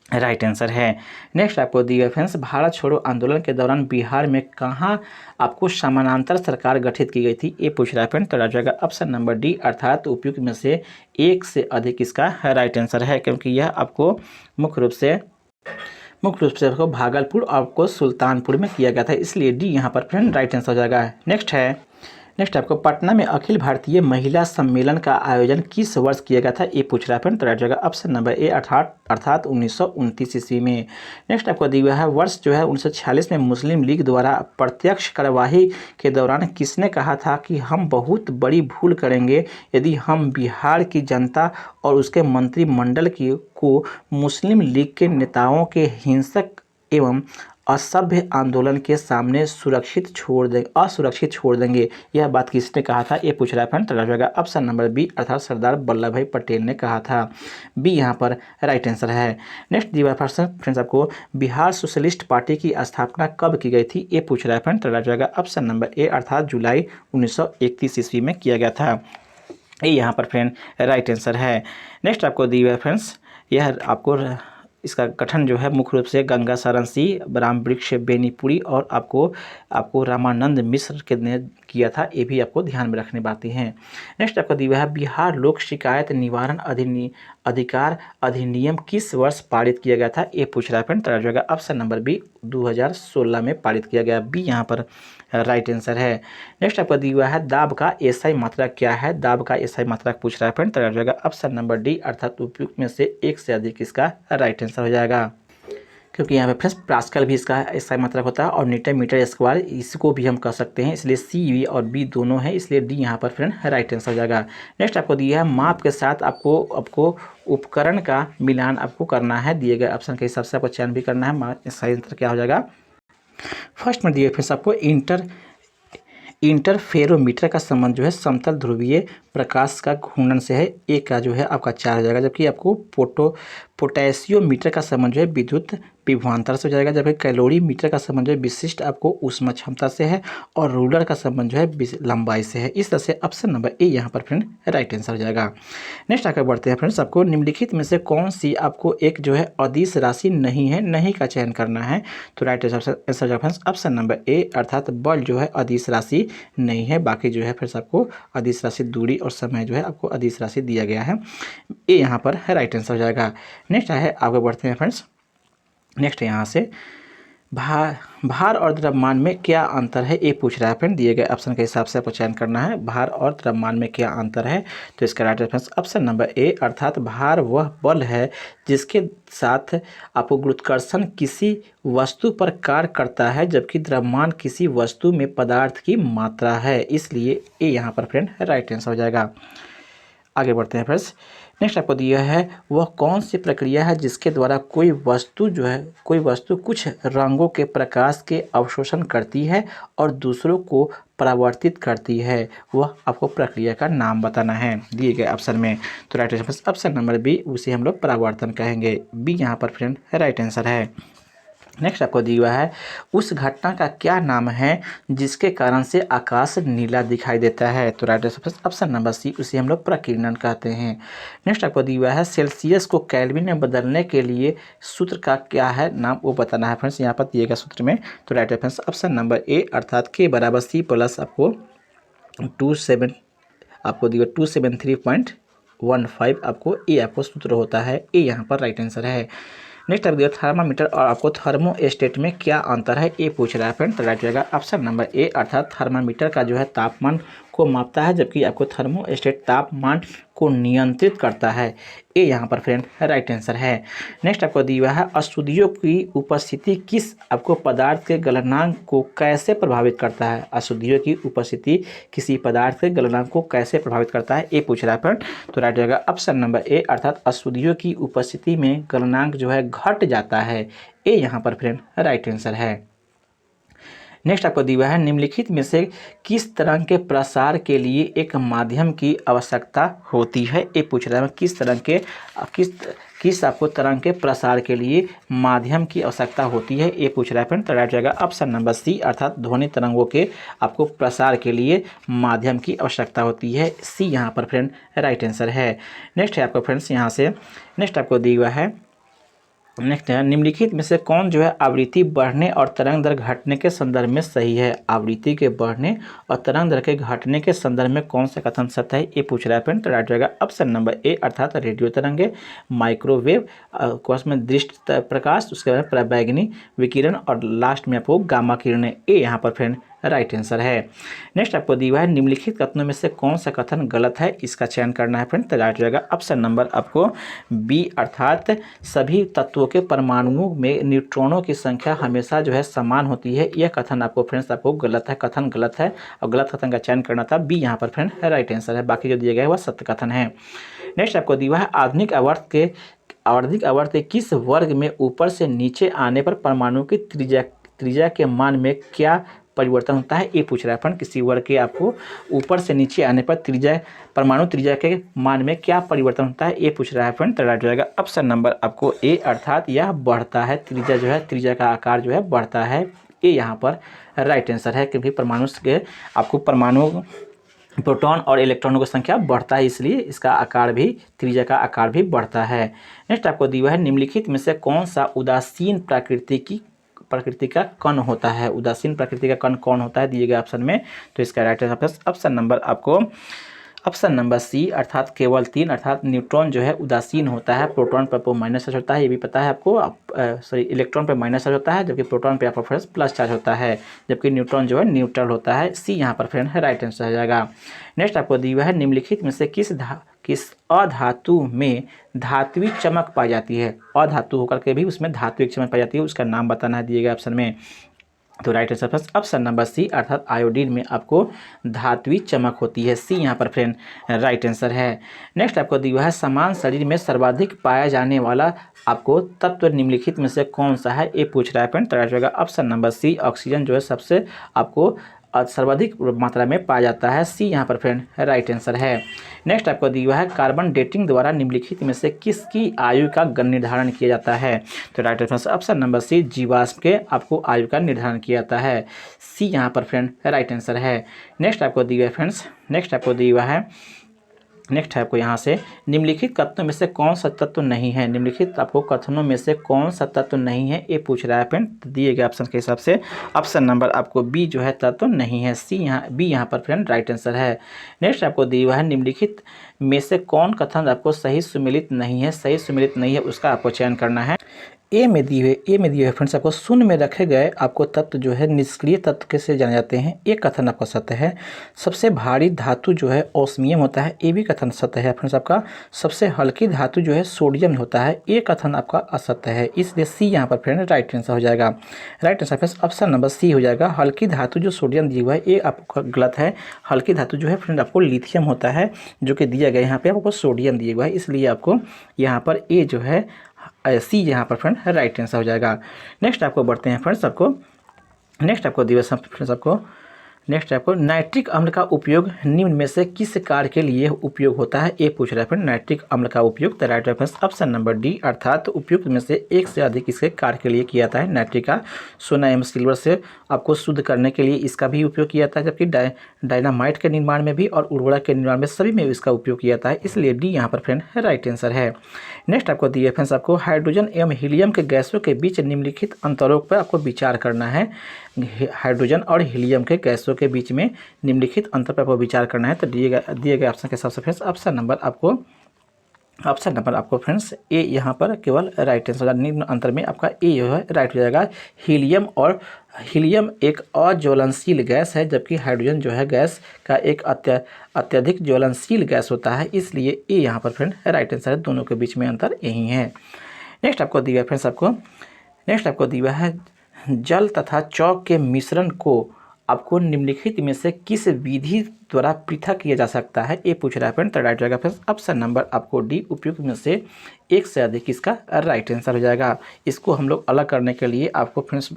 राइट आंसर है। नेक्स्ट आपको दिया फ्रेंड्स भारत छोड़ो आंदोलन के दौरान बिहार में कहाँ आपको समानांतर सरकार गठित की गई थी, ये पूछ रहा है फ्रेंड। तो राइट जाएगा ऑप्शन नंबर डी, अर्थात उपयुक्त में से एक से अधिक इसका राइट आंसर है, क्योंकि यह आपको मुख्य रूप से आपको भागलपुर और आपको सुल्तानपुर में किया गया था, इसलिए डी यहाँ पर फ्रेंड राइट आंसर हो जाएगा। नेक्स्ट आपको पटना में अखिल भारतीय महिला सम्मेलन का आयोजन किस वर्ष किया गया था, ये पूछ रहा है फ्रेंड। तो राइट जाएगा ऑप्शन नंबर ए, अर्थात 1929 ईस्वी में। नेक्स्ट आपको दिया हुआ है वर्ष जो है 1946 में मुस्लिम लीग द्वारा प्रत्यक्ष कार्यवाही के दौरान किसने कहा था कि हम बहुत बड़ी भूल करेंगे यदि हम बिहार की जनता और उसके मंत्रिमंडल को मुस्लिम लीग के नेताओं के हिंसक एवं असभ्य आंदोलन के सामने असुरक्षित छोड़ देंगे। यह बात किसने कहा था, ये पूछ रहा है फ्रेंड। तो जाएगा ऑप्शन नंबर बी, अर्थात सरदार वल्लभ भाई पटेल ने कहा था। बी यहाँ पर राइट आंसर है। नेक्स्ट दिया फ्रेंड्स आपको बिहार सोशलिस्ट पार्टी की स्थापना कब की गई थी, ये पूछ रहा है फ्रेंड। तो जाएगा ऑप्शन नंबर ए, अर्थात जुलाई 1931 ईस्वी में किया गया था। ये यहाँ पर फ्रेंड राइट आंसर है। नेक्स्ट आपको दिया है फ्रेंड्स, यह आपको इसका गठन जो है मुख्य रूप से गंगा शरण सिंह, राम वृक्ष बेनीपुरी और आपको रामानंद मिश्र के ने किया था, ये भी आपको ध्यान में रखने बातें हैं। नेक्स्ट आपको दिया है बिहार लोक शिकायत निवारण अधिकार अधिनियम किस वर्ष पारित किया गया था, ये पूछ रहा है फ्रेंड। तो जाएगा ऑप्शन नंबर बी, 2016 में पारित किया गया। बी यहाँ पर राइट आंसर है। नेक्स्ट आपको दिया हुआ है दाब का एसआई मात्रा क्या है, दाब का एसआई मात्रा पूछ रहा है फ्रेंड। तो जाएगा ऑप्शन नंबर डी, अर्थात उपयुक्त में से एक से अधिक इसका राइट आंसर हो जाएगा, क्योंकि यहाँ पे फ्रेंड्स पास्कल भी इसका एसआई मात्रक होता है और न्यूटन मीटर स्क्वायर इसको भी हम कह सकते हैं, इसलिए सी बी और बी दोनों है, इसलिए डी यहाँ पर फ्रेंड राइट आंसर हो जाएगा। नेक्स्ट आपको दिया है माप के साथ आपको उपकरण का मिलान आपको करना है, दिए गए ऑप्शन के हिसाब से आपको चयन भी करना है। सही आंसर क्या हो जाएगा, फर्स्ट में दिए फ्रेंड्स आपको इंटरफेरोमीटर का संबंध जो है समतल ध्रुवीय प्रकाश का घूर्णन से है, एक का जो है आपका 4 हो जाएगा। जबकि आपको पोटेशियोमीटर का संबंध जो है विद्युत विभवांतर से हो जाएगा, जबकि कैलोरीमीटर का संबंध जो है विशिष्ट आपको ऊष्मा क्षमता से है, और रूलर का संबंध जो है लंबाई से है। इस तरह से ऑप्शन नंबर ए यहाँ पर फ्रेंड राइट आंसर हो जाएगा। नेक्स्ट आगे बढ़ते हैं फ्रेंड्स, आपको निम्नलिखित में से कौन सी आपको एक जो है अदिश राशि नहीं है, नहीं का चयन करना है। तो राइट आंसर जो फ्रेंड्स ऑप्शन नंबर ए अर्थात बल जो है अदिश राशि नहीं है। बाकी जो है फ्रेंड्स आपको अदिश राशि दूरी और समय जो है आपको अदिश राशि दिया गया है। ए यहाँ पर राइट आंसर हो जाएगा। नेक्स्ट है आगे बढ़ते हैं फ्रेंड्स, नेक्स्ट यहाँ से भार और द्रव्यमान में क्या अंतर है, ये पूछ रहा है फ्रेंड। दिए गए ऑप्शन के हिसाब से आपको चयन करना है, भार और द्रव्यमान में क्या अंतर है। तो इसका राइट आंसर ऑप्शन नंबर ए अर्थात भार वह बल है जिसके साथ आपको गुरुत्वाकर्षण किसी वस्तु पर कार्य करता है, जबकि द्रव्यमान किसी वस्तु में पदार्थ की मात्रा है। इसलिए ए यहाँ पर फ्रेंड राइट आंसर हो जाएगा। आगे बढ़ते हैं फ्रेंड्स, नेक्स्ट आपको दिया है वह कौन सी प्रक्रिया है जिसके द्वारा कोई वस्तु कुछ रंगों के प्रकाश के अवशोषण करती है और दूसरों को परावर्तित करती है। वह आपको प्रक्रिया का नाम बताना है दिए गए ऑप्शन में। तो right answer option number B, उसे हम लोग परावर्तन कहेंगे। बी यहाँ पर फ्रेंड राइट आंसर है। नेक्स्ट आपको दिया हुआ है उस घटना का क्या नाम है जिसके कारण से आकाश नीला दिखाई देता है। तो right answer option number C, उसे हम लोग प्रकीर्णन कहते हैं। नेक्स्ट आपको दिया हुआ है सेल्सियस को केल्विन में बदलने के लिए सूत्र का क्या है नाम, वो बताना है फ्रेंड्स यहाँ पर दिए गए सूत्र में। तो राइट आंसर ऑप्शन नंबर ए अर्थात के बराबर सी प्लस आपको 27 आपको दिया 273.15 आपको ए आपको सूत्र होता है। ए यहाँ पर राइट आंसर है। नेक्स्ट आप दिया थर्मामीटर और आपको थर्मोस्टेट में क्या अंतर है, ये पूछ रहा है फ्रेंड। तो राइट जाएगा ऑप्शन नंबर ए अर्थात थर्मामीटर का जो है तापमान को मापता है, जबकि आपको थर्मोस्टेट तापमान को नियंत्रित करता है। ये यहाँ पर फ्रेंड राइट आंसर है। नेक्स्ट आपको दिया हुआ है अशुद्धियों की उपस्थिति किस आपको पदार्थ के गलनांक को कैसे प्रभावित करता है। अशुद्धियों की उपस्थिति किसी पदार्थ के गलनांक को कैसे प्रभावित करता है, ये पूछ रहा है फ्रेंड। तो राइट जाएगा ऑप्शन नंबर ए अर्थात अशुद्धियों की उपस्थिति में गलनांक जो है घट जाता है। ये यहाँ पर फ्रेंड राइट आंसर है। नेक्स्ट आपको दिया है निम्नलिखित में से किस तरह के प्रसार के लिए एक माध्यम की आवश्यकता होती है, ये पूछ रहा है। किस आपको तरंग के प्रसार के लिए माध्यम की आवश्यकता होती है, ये पूछ रहा है फ्रेंड। तो राइट जाएगा ऑप्शन नंबर सी अर्थात ध्वनि तरंगों के आपको प्रसार के लिए माध्यम की आवश्यकता होती है। सी यहाँ पर फ्रेंड राइट आंसर है। नेक्स्ट है आपको फ्रेंड्स यहाँ से नेक्स्ट आपको दिया हुआ है नेक्स्ट है निम्नलिखित में से कौन जो है आवृत्ति बढ़ने और तरंग दर घटने के संदर्भ में सही है। आवृत्ति के बढ़ने और तरंग दर के घटने के संदर्भ में कौन सा कथन सत्य है, ये पूछ रहा है फ्रेंड। तो राइट जाएगा ऑप्शन नंबर ए अर्थात रेडियो तरंगे, माइक्रोवेव कोर्स में दृष्टि प्रकाश, उसके बाद पराबैंगनी विकिरण और लास्ट में आपको गामा किरणें। ए यहाँ पर फ्रेंड राइट आंसर है। नेक्स्ट आपको दिया है निम्नलिखित कथनों में से कौन सा कथन गलत है, इसका चयन करना है फ्रेंड। तो राइट जाएगा ऑप्शन नंबर आपको बी अर्थात सभी तत्वों के परमाणुओं में न्यूट्रॉनों की संख्या हमेशा जो है समान होती है। यह कथन आपको फ्रेंड्स आपको गलत है, कथन गलत है और गलत कथन का चयन करना था। बी यहाँ पर फ्रेंड राइट आंसर है। बाकी जो दिए गए वह सत्य कथन है। नेक्स्ट आपको दिया है आधुनिक आवर्त के किस वर्ग में ऊपर से नीचे आने पर परमाणु की त्रिज्या के मान में क्या परिवर्तन होता है, ये पूछ रहा है फ्रेंड। किसी वर्ग के आपको ऊपर से नीचे आने पर परमाणु त्रिज्या के मान में क्या परिवर्तन होता है, ये पूछ रहा है फ्रेंड। तो राइट हो जाएगा ऑप्शन नंबर आपको ए अर्थात यह बढ़ता है, त्रिज्या जो है त्रिज्या का आकार जो है बढ़ता है। ये यहाँ पर राइट आंसर है, क्योंकि परमाणु प्रोटॉन और इलेक्ट्रॉनों की संख्या बढ़ता है, इसलिए इसका आकार भी त्रिज्या का आकार भी बढ़ता है। नेक्स्ट आपको दिया है निम्नलिखित में से कौन सा उदासीन प्रकृति का कण होता है। उदासीन प्रकृति का कण कौन होता है दिए गए ऑप्शन में। तो इसका राइट आंसर ऑप्शन नंबर आपको ऑप्शन नंबर सी अर्थात केवल 3 अर्थात न्यूट्रॉन जो है उदासीन होता है। प्रोटॉन पर माइनस चार्ज होता है, ये भी पता है आपको। इलेक्ट्रॉन पर माइनस चार्ज होता है, जबकि प्रोटॉन पर आपका प्लस चार्ज होता है, जबकि न्यूट्रॉन जो है न्यूट्रल होता है। सी यहाँ पर फ्रेंड राइट आंसर हो जाएगा। नेक्स्ट आपको दिया है निम्नलिखित में से किस अधातु में धात्विक चमक पाई जाती है। अधातु होकर के भी उसमें धात्विक चमक पाई जाती है, उसका नाम बताना है दिए गए ऑप्शन में। तो right answer option number C अर्थात आयोडीन में आपको धात्विक चमक होती है। सी यहाँ पर फ्रेंड राइट आंसर है। नेक्स्ट आपको दिया है समान शरीर में सर्वाधिक पाया जाने वाला आपको तत्व निम्नलिखित में से कौन सा है, ये पूछ रहा है फ्रेंड। तो राइट होगा ऑप्शन नंबर सी ऑक्सीजन जो है सबसे आपको सर्वाधिक मात्रा में पाया जाता है। सी यहाँ पर फ्रेंड राइट आंसर है। नेक्स्ट आपको दिया हुआ है कार्बन डेटिंग द्वारा निम्नलिखित में से किसकी आयु का निर्धारण किया जाता है। तो right answer option number C, जीवाश्म के आपको आयु का निर्धारण किया जाता है। सी यहाँ पर फ्रेंड राइट आंसर है। नेक्स्ट आपको दिया हुआ है फ्रेंड्स, नेक्स्ट आपको दिया हुआ है, नेक्स्ट है आपको यहाँ से निम्नलिखित कथनों में से कौन सा तत्व नहीं है। निम्नलिखित आपको कथनों में से कौन सा तत्व नहीं है ये पूछ रहा है फ्रेंड। दिए गए ऑप्शन के हिसाब से ऑप्शन नंबर आपको बी जो है तत्व नहीं है। सी यहाँ बी यहाँ पर फ्रेंड राइट आंसर है। नेक्स्ट आपको दिया हुआ है निम्नलिखित में से कौन कथन आपको सही सुमेलित नहीं है। सही सुमेलित नहीं है उसका आपको चयन करना है। ए में दिए हुए फ्रेंड्स आपको शून्य में रखे गए आपको तत्व जो है निष्क्रिय तत्व कैसे जाने जाते हैं। एक कथन आपका सत्य है। सबसे भारी धातु जो है ओस्मियम होता है, ये भी कथन सत्य है फ्रेंड्स आपका। सबसे हल्की धातु जो है सोडियम होता है, ये कथन आपका असत्य है। इसलिए सी यहाँ पर फ्रेंड राइट आंसर हो जाएगा। Right answer friends option number C हो जाएगा। हल्की धातु जो सोडियम दिया हुआ है ये आपका गलत है। हल्की धातु जो है फ्रेंड आपको लिथियम होता है, जो कि दिया गया यहाँ पे आपको सोडियम दिया हुआ है, इसलिए आपको यहाँ पर ए जो है सी यहाँ पर फ्रेंड राइट आंसर हो जाएगा। नेक्स्ट आपको बढ़ते हैं फ्रेंड्स आपको, नेक्स्ट आपको दिवस फ्रेंड्स आपको, नेक्स्ट आपको नाइट्रिक अम्ल का उपयोग निम्न में से किस कार्य के लिए उपयोग होता है ये पूछ रहा है फ्रेंड। नाइट्रिक अम्ल का उपयोग तो right reference option number D, अर्थात उपयुक्त में से एक से अधिक इसके कार्य के लिए किया जाता है। नाइट्रिक का सोना एवं सिल्वर से आपको शुद्ध करने के लिए इसका भी उपयोग किया जाता है, जबकि डायनामाइट के निर्माण में भी और उर्वरक के निर्माण में सभी में इसका उपयोग किया जाता है, इसलिए डी यहाँ पर फ्रेंड राइट आंसर है। नेक्स्ट आपको दिए फ्रेंड्स आपको हाइड्रोजन एवं हीलियम के गैसों के बीच निम्नलिखित अंतरों पर आपको विचार करना है। हाइड्रोजन और हीलियम के गैसों के बीच में निम्नलिखित अंतर पर आपको विचार करना है। तो दिए गए ऑप्शन के हिसाब से फ्रेंड्स ऑप्शन नंबर आपको फ्रेंड्स ए यहाँ पर केवल राइट आंसर, निम्न अंतर में आपका ए जो है राइट हो जाएगा। हीलियम एक अज्वलनशील गैस है, जबकि हाइड्रोजन जो है गैस का एक अत्यधिक ज्वलनशील गैस होता है, इसलिए ए यहाँ पर फ्रेंड राइट आंसर है। दोनों के बीच में अंतर यही है। नेक्स्ट आपको दिया फ्रेंड्स नेक्स्ट आपको दिया है जल तथा चौक के मिश्रण को आपको निम्नलिखित में से किस विधि द्वारा पृथक किया जा सकता है ये पूछ रहा है फ्रेंड। तो राइट जाएगा फ्रेंड्स ऑप्शन नंबर आपको डी, उपयुक्त में से एक से अधिक इसका राइट आंसर हो जाएगा। इसको हम लोग अलग करने के लिए आपको फ्रेंड्स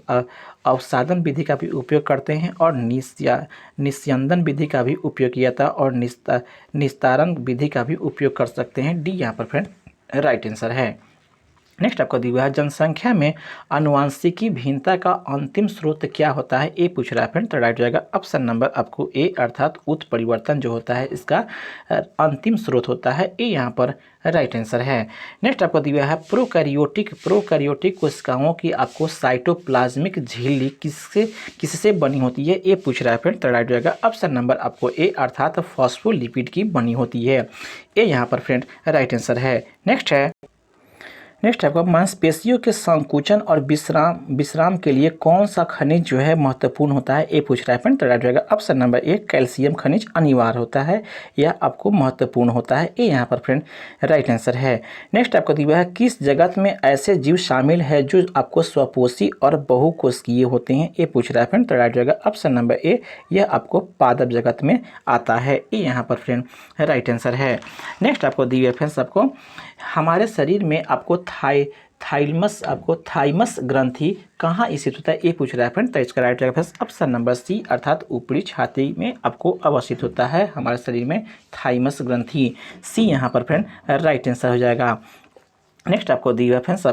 अवसादन विधि का भी उपयोग करते हैं और निस्यंदन विधि का भी उपयोग किया था और निस्तारण विधि का भी उपयोग कर सकते हैं। डी यहाँ पर फ्रेंड राइट आंसर है। नेक्स्ट आपको दिया है जनसंख्या में आनुवांशिकी भिन्नता का अंतिम स्रोत क्या होता है ये पूछ रहा है फ्रेंड। तो राइट हो जाएगा ऑप्शन नंबर आपको ए, अर्थात उत्परिवर्तन जो होता है इसका अंतिम स्रोत होता है, ये यहाँ पर राइट आंसर है। नेक्स्ट आपको दिया है प्रोकैरियोटिक कोशिकाओं की आपको साइटोप्लाज्मिक झिल्ली किससे बनी होती है ये पूछ रहा है फ्रेंड। तो राइट हो जाएगा ऑप्शन नंबर आपको ए, अर्थात फॉस्फोलिपिड की बनी होती है, ये यहाँ पर फ्रेंड राइट आंसर है। नेक्स्ट आपको मांसपेशियों के संकुचन और विश्राम के लिए कौन सा खनिज जो है महत्वपूर्ण होता है ये पूछ रहा है फ्रेंड। तो राइट रहेगा ऑप्शन नंबर ए, कैल्शियम खनिज अनिवार्य होता है या आपको महत्वपूर्ण होता है, ये यहाँ पर फ्रेंड राइट आंसर है। नेक्स्ट आपको दिया है किस जगत में ऐसे जीव शामिल है जो आपको स्वपोषी और बहुकोशिकीय होते हैं ये पूछ रहा है फ्रेंड। तो राइट रहेगा ऑप्शन नंबर ए, यह आपको पादप जगत में आता है, ये यहाँ पर फ्रेंड राइट आंसर है। नेक्स्ट आपको दिया फ्रेंड्स आपको हमारे शरीर में आपको थाइमस ग्रंथि कहाँ स्थित होता है ये पूछ रहा है फ्रेंड। तो इसका राइट रहेगा ऑप्शन नंबर सी, अर्थात ऊपरी छाती में आपको अवस्थित होता है हमारे शरीर में थाइमस ग्रंथि, सी यहाँ पर फ्रेंड राइट आंसर हो जाएगा। नेक्स्ट आपको दिया फ्रेंड्स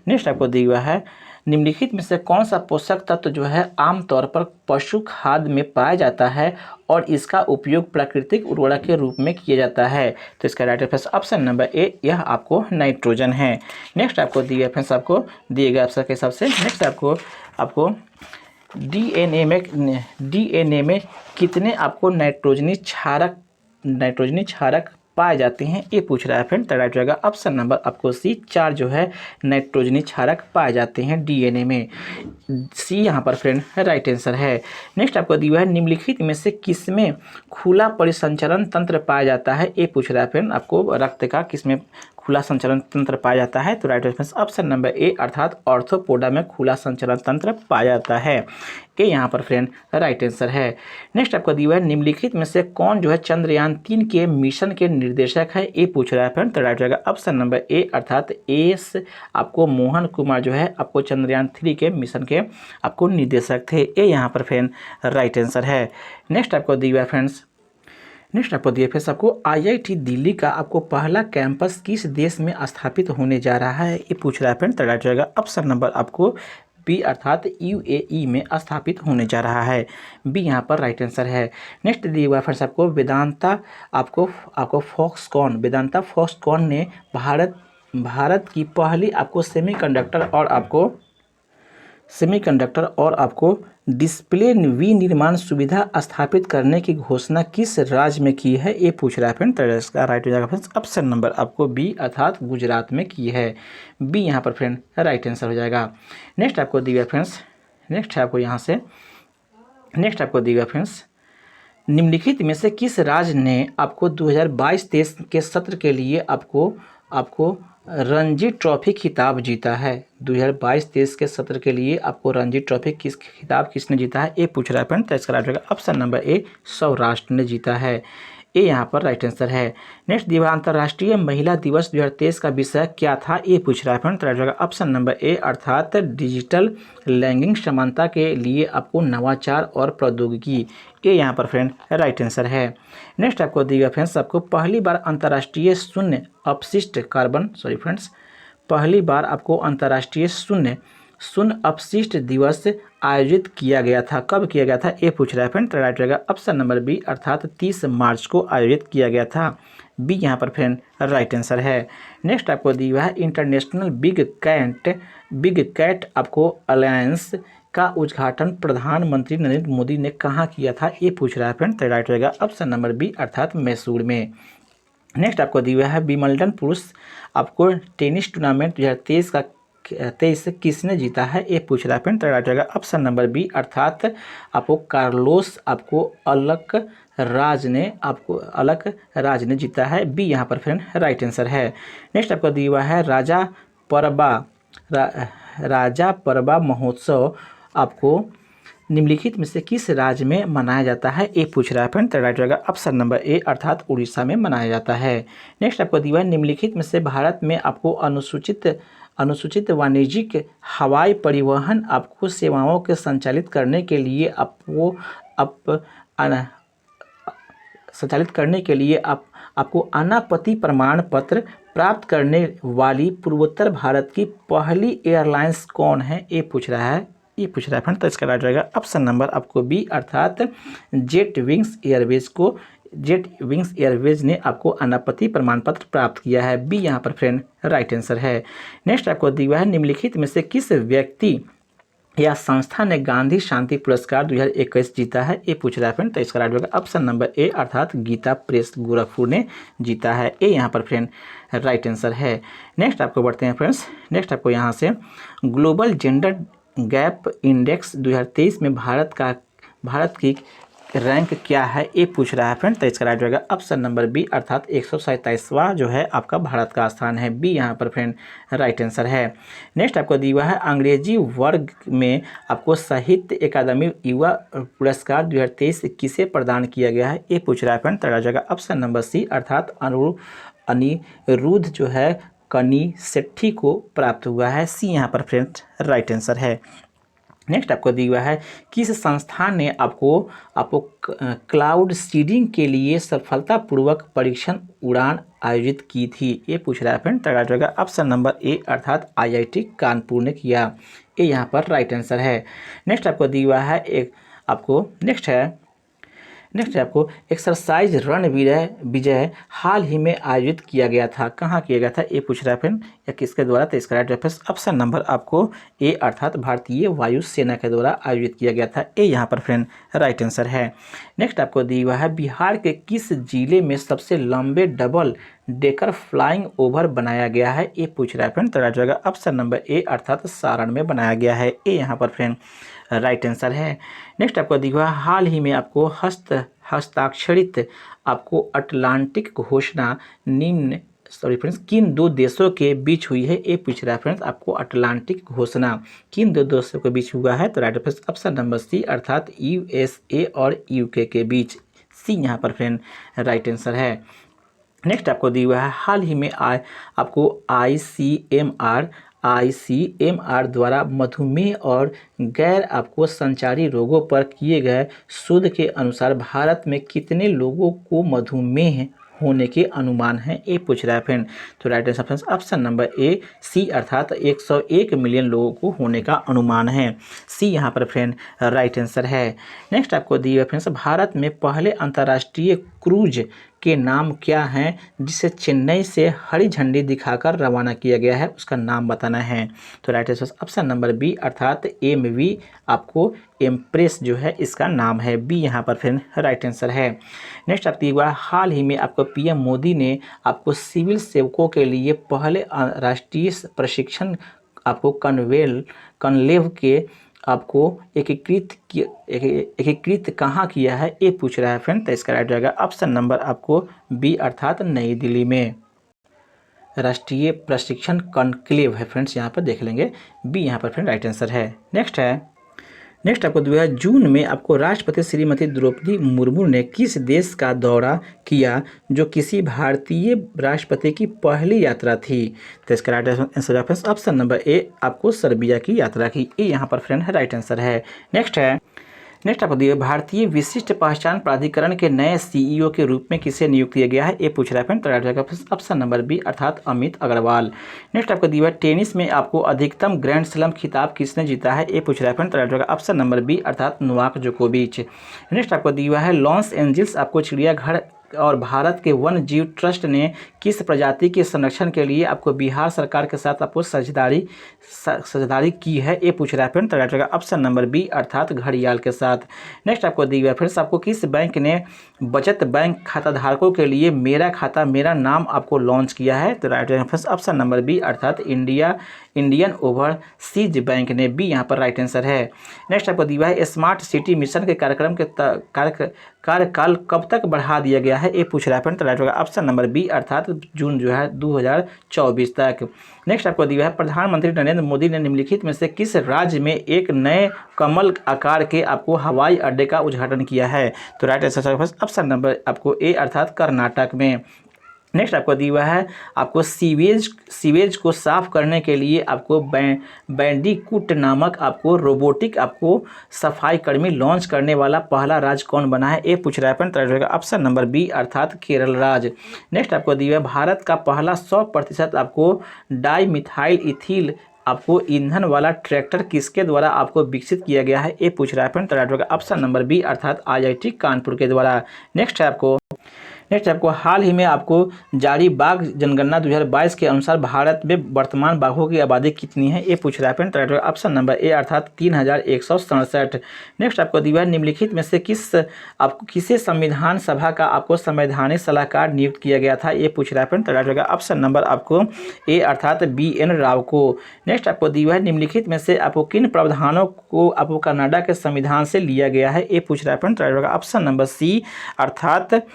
नेक्स्ट आपको दिया है निम्नलिखित में से कौन सा पोषक तत्व जो है आमतौर पर पशु खाद्य में पाया जाता है और इसका उपयोग प्राकृतिक उर्वरक के रूप में किया जाता है। तो इसका राइट आंसर ऑप्शन नंबर ए, यह आपको नाइट्रोजन है। नेक्स्ट आपको दिए फ्रेंड्स आपको दिए गए ऑप्शन के हिसाब से नेक्स्ट आपको डीएनए में कितने आपको नाइट्रोजनी क्षारक पाए जाते हैं ये पूछ रहा है फ्रेंड। तो राइट रहेगा ऑप्शन नंबर आपको सी, 4 जो है नाइट्रोजनी क्षारक पाए जाते हैं डीएनए में, सी यहाँ पर फ्रेंड राइट आंसर है। नेक्स्ट आपको दिया है निम्नलिखित में से किसमें खुला परिसंचरण तंत्र पाया जाता है ये पूछ रहा है फ्रेंड। आपको रक्त का किसमें खुला संचलन तंत्र पाया जाता है? तो राइट आंसर ऑप्शन नंबर ए अर्थात ऑर्थोपोडा में खुला संचलन तंत्र पाया जाता है। ये यहाँ पर फ्रेंड राइट आंसर है। नेक्स्ट आपको दिया है निम्नलिखित में से कौन जो है चंद्रयान-3 के मिशन के निर्देशक है? ये पूछ रहा है फ्रेंड। तो राइट रहेगा ऑप्शन नंबर ए अर्थात एस आपको मोहन कुमार जो है आपको चंद्रयान-3 के मिशन के आपको निर्देशक थे। ये यहाँ पर फ्रेंड राइट आंसर है। नेक्स्ट आपको दिया है फ्रेंड्स, नेक्स्ट आपको दिया फ्रेंड्स आपको आईआईटी दिल्ली का आपको पहला कैंपस किस देश में स्थापित होने जा रहा है? ये पूछ रहा है फ्रेंड। तो राइट रहेगा ऑप्शन नंबर आपको बी अर्थात यूएई में स्थापित होने जा रहा है। बी यहाँ पर राइट आंसर है। नेक्स्ट दिया हुआ फ्रेंड्स आपको वेदांता आपको फॉक्सकॉन वेदांता फॉक्सकॉन ने भारत की पहली आपको सेमीकंडक्टर और आपको डिस्प्ले विनिर्माण सुविधा स्थापित करने की घोषणा किस राज्य में की है? ये पूछ रहा है फ्रेंड। तो इसका राइट हो जाएगा फ्रेंड्स ऑप्शन नंबर आपको बी अर्थात गुजरात में की है। बी यहाँ पर फ्रेंड राइट आंसर हो जाएगा। नेक्स्ट आपको दिया फ्रेंड्स, नेक्स्ट आपको दिया फ्रेंड्स निम्नलिखित में से किस राज्य ने आपको 2022-23 के सत्र के लिए आपको रणजी ट्रॉफी खिताब जीता है? 2022-23 के सत्र के लिए आपको रणजी ट्रॉफी खिताब किसने जीता है? ये पूछ रहा है फ्रेंड। तो इसका राइट रहेगा ऑप्शन नंबर ए सौराष्ट्र ने जीता है। ये यहाँ पर राइट आंसर है। नेक्स्ट दिया अंतर्राष्ट्रीय महिला दिवस 2023 का विषय क्या था? ये पूछ रहा है फ्रेंड। तो राइट रहेगा ऑप्शन नंबर ए अर्थात डिजिटल लैंगिक समानता के लिए आपको नवाचार और प्रौद्योगिकी। ये यहाँ पर फ्रेंड राइट आंसर है। नेक्स्ट आपको दिया फ्रेंड्स आपको पहली बार अंतर्राष्ट्रीय शून्य अपशिष्ट दिवस आयोजित किया गया था। कब किया गया था? ये पूछ रहा है फ्रेंड। तो राइट रहेगा ऑप्शन नंबर बी अर्थात 30 मार्च को आयोजित किया गया था। बी यहाँ पर फ्रेंड राइट आंसर है। नेक्स्ट आपको दिया है इंटरनेशनल बिग कैट आपको अलायंस का उद्घाटन प्रधानमंत्री नरेंद्र मोदी ने कहाँ किया था? ये पूछ रहा है फ्रेंड। तो राइट रहेगा ऑप्शन नंबर बी अर्थात मैसूर में। नेक्स्ट आपको दिया है विंबलडन पुरुष आपको टेनिस टूर्नामेंट 2023 किसने जीता है? ये पूछ रहा है फ्रेंड। तो राइट रहेगा ऑप्शन नंबर बी अर्थात आपको कार्लोस अलकराज ने जीता है। बी यहाँ पर फ्रेंड राइट आंसर है। नेक्स्ट आपको दिया है राजा परबा महोत्सव आपको निम्नलिखित में से किस राज्य में मनाया जाता है? ये पूछ रहा है फ्रेंड। तो राइट रहेगा ऑप्शन नंबर ए अर्थात उड़ीसा में मनाया जाता है। नेक्स्ट आपको दिया है निम्नलिखित में से भारत में आपको अनुसूचित वाणिज्यिक हवाई परिवहन आपको सेवाओं के संचालित करने के लिए आपको अनापत्ति प्रमाण पत्र प्राप्त करने वाली पूर्वोत्तर भारत की पहली एयरलाइंस कौन है? ये पूछ रहा है फ्रेंड। तो इसका राइट रहेगा ऑप्शन नंबर आपको बी अर्थात जेट विंग्स एयरवेज ने आपको अनापत्ति प्रमाण पत्र प्राप्त किया है। बी यहाँ पर फ्रेंड राइट आंसर है। नेक्स्ट आपको दिया है निम्नलिखित में से किस व्यक्ति या संस्था ने गांधी शांति पुरस्कार 2021 जीता है? ये पूछ रहा है फ्रेंड। तो इसका राइट होगा ऑप्शन नंबर ए अर्थात गीता प्रेस गोरखपुर ने जीता है। ये यहाँ पर फ्रेंड राइट आंसर है। नेक्स्ट आपको बढ़ते हैं फ्रेंड्स। नेक्स्ट आपको यहाँ से ग्लोबल जेंडर गैप इंडेक्स 2023 में भारत की रैंक क्या है? ये पूछ रहा है फ्रेंड। तो इसका राइट रहेगा ऑप्शन नंबर बी अर्थात 127वां जो है आपका भारत का स्थान है। बी यहाँ पर फ्रेंड राइट आंसर है। नेक्स्ट आपको दिया है अंग्रेजी वर्ग में आपको साहित्य अकादमी युवा पुरस्कार 2023 किसे प्रदान किया गया है? ये पूछ रहा है फ्रेंड। तो राइट रहेगा ऑप्शन नंबर सी अर्थात अनिरुद्ध जो है कनिसेट्टी को प्राप्त हुआ है। सी यहाँ पर फ्रेंड राइट आंसर है। नेक्स्ट आपको दिया है किस संस्थान ने आपको क्लाउड सीडिंग के लिए सफलतापूर्वक परीक्षण उड़ान आयोजित की थी? ये पूछ रहा है फ्रेंड। तो राइट रहेगा ऑप्शन नंबर ए अर्थात आईआईटी कानपुर ने किया। ये यहाँ पर राइट आंसर है। नेक्स्ट आपको दिया है नेक्स्ट आपको एक्सरसाइज रण विजय हाल ही में आयोजित किया गया था। कहाँ किया गया था? ये पूछ रहा है फ्रेंड या किसके द्वारा? तो इसका राइट रेफरेंस ऑप्शन नंबर आपको ए अर्थात भारतीय वायु सेना के द्वारा आयोजित किया गया था। ये यहाँ पर फ्रेंड राइट आंसर है। नेक्स्ट आपको दिया है बिहार के किस जिले में सबसे लंबे डबल डेकर फ्लाइंग ओवर बनाया गया है? ये पूछ रहा है फ्रेंड। तो राइट रहेगा ऑप्शन नंबर ए अर्थात सारण में बनाया गया है। ये यहाँ पर फ्रेंड राइट आंसर है। नेक्स्ट आपको दिखा हाल ही में आपको हस्ताक्षरित आपको अटलांटिक घोषणा निम्न सॉरी फ्रेंड्स, किन दो देशों के बीच हुई है? ये पूछ रहा है फ्रेंड्स आपको अटलांटिक घोषणा किन दो देशों के बीच हुआ है? तो right friends option number C अर्थात USA और UK के बीच, सी यहाँ पर फ्रेंड राइट आंसर है। नेक्स्ट आपको दिया हुआ है हाल ही में आपको ICMR द्वारा मधुमेह और गैर आपको संचारी रोगों पर किए गए शोध के अनुसार भारत में कितने लोगों को मधुमेह होने के अनुमान है? ये पूछ रहा है फ्रेंड। तो right answer option number A C अर्थात 101 मिलियन लोगों को होने का अनुमान है, सी यहाँ पर फ्रेंड राइट आंसर है। नेक्स्ट आपको दिए हुए फ्रेंड्स भारत में पहले अंतर्राष्ट्रीय क्रूज के नाम क्या हैं जिसे चेन्नई से हरी झंडी दिखाकर रवाना किया गया है, उसका नाम बताना है। तो right answer option number B अर्थात MV आपको एम्प्रेस जो है इसका नाम है, बी यहाँ पर फिर राइट आंसर है। नेक्स्ट आपकी हुआ हाल ही में आपको PM मोदी ने आपको सिविल सेवकों के लिए पहले राष्ट्रीय प्रशिक्षण आपको कॉन्क्लेव के आपको एकीकृत कहाँ किया है? ये पूछ रहा है फ्रेंड। तो इसका राइट रहेगा ऑप्शन नंबर आपको बी अर्थात नई दिल्ली में राष्ट्रीय प्रशिक्षण कॉन्क्लेव है फ्रेंड्स, यहाँ पर देख लेंगे, बी यहाँ पर फ्रेंड राइट आंसर है। नेक्स्ट आपको 2000 जून में आपको राष्ट्रपति श्रीमती द्रौपदी मुर्मू ने किस देश का दौरा किया जो किसी भारतीय राष्ट्रपति की पहली यात्रा थी? तो इसका राइट आंसर ऑप्शन नंबर ए आपको सर्बिया की यात्रा की, ये यहाँ पर फ्रेंड राइट आंसर है। नेक्स्ट आपको दिए भारतीय विशिष्ट पहचान प्राधिकरण के नए CEO के रूप में किसे नियुक्त किया गया है? ये पूछ रहा है फ्रेंड। तो राइट रहेगा ऑप्शन नंबर बी अर्थात अमित अग्रवाल। नेक्स्ट आपको दिया टेनिस में आपको अधिकतम ग्रैंड स्लैम खिताब किसने जीता है? ये पूछ रहा है फ्रेंड। तो राइट रहेगा ऑप्शन नंबर बी अर्थात नोवाक जोकोविच। नेक्स्ट आपको दिया है लॉस एंजिल्स आपको चिड़ियाघर और भारत के वन जीव ट्रस्ट ने किस प्रजाति के संरक्षण के लिए आपको बिहार सरकार के साथ आपको साझेदारी की है? ये पूछ रहा है फ्रेंड। तो राइट रहेगा ऑप्शन नंबर बी अर्थात घड़ियाल के साथ। नेक्स्ट आपको दी हुआ है फ्रेंड्स आपको किस बैंक ने बचत बैंक खाता धारकों के लिए मेरा खाता मेरा नाम आपको लॉन्च किया है? तो राइट रहेगा फ्रेंड्स ऑप्शन नंबर बी अर्थात इंडियन ओवरसीज बैंक ने, बी यहाँ पर राइट आंसर है। नेक्स्ट आपको दिया है स्मार्ट सिटी मिशन के कार्यक्रम के कार्यकाल कब तक बढ़ा दिया गया है? ये पूछ रहा है फ्रेंड। तो राइट होगा ऑप्शन नंबर बी अर्थात जून जो है 2024 तक। नेक्स्ट आपको दिया है प्रधानमंत्री नरेंद्र मोदी ने निम्नलिखित में से किस राज्य में एक नए कमल आकार के आपको हवाई अड्डे का उद्घाटन किया है? तो राइट आंसर ऑप्शन नंबर आपको ए अर्थात कर्नाटक में। नेक्स्ट आपको दिया हुआ है आपको सीवेज को साफ करने के लिए आपको बैंडिकूट नामक आपको रोबोटिक आपको सफाई कर्मी लॉन्च करने वाला पहला राज्य कौन बना है? ये पूछ रहा है फ्रेंड। ऑप्शन नंबर बी अर्थात केरल राज्य। नेक्स्ट आपको दिया हुआ भारत का पहला 100% आपको डाई मिथाइल इथिल आपको ईंधन वाला ट्रैक्टर किसके द्वारा आपको विकसित किया गया है? ये पूछ रहा है फ्रेंड। ऑप्शन नंबर बी अर्थात IIT कानपुर के द्वारा। नेक्स्ट आपको हाल ही में आपको जारी बाघ जनगणना 2022 के अनुसार भारत में वर्तमान बाघों की आबादी कितनी है? ये पूछ रहा है फ्रेंड। ऑप्शन नंबर ए अर्थात 3167। नेक्स्ट आपको दिया है निम्नलिखित में से किसे संविधान सभा का आपको संवैधानिक सलाहकार नियुक्त किया गया था? ये पूछ रहा है फ्रेंड। ऑप्शन नंबर आपको ए अर्थात BN राव को। नेक्स्ट आपको दिया है निम्नलिखित में से आपको किन प्रावधानों को आपको कनाडा के संविधान से लिया गया है? ये पूछ रहा है फ्रेंड। ऑप्शन नंबर सी अर्थात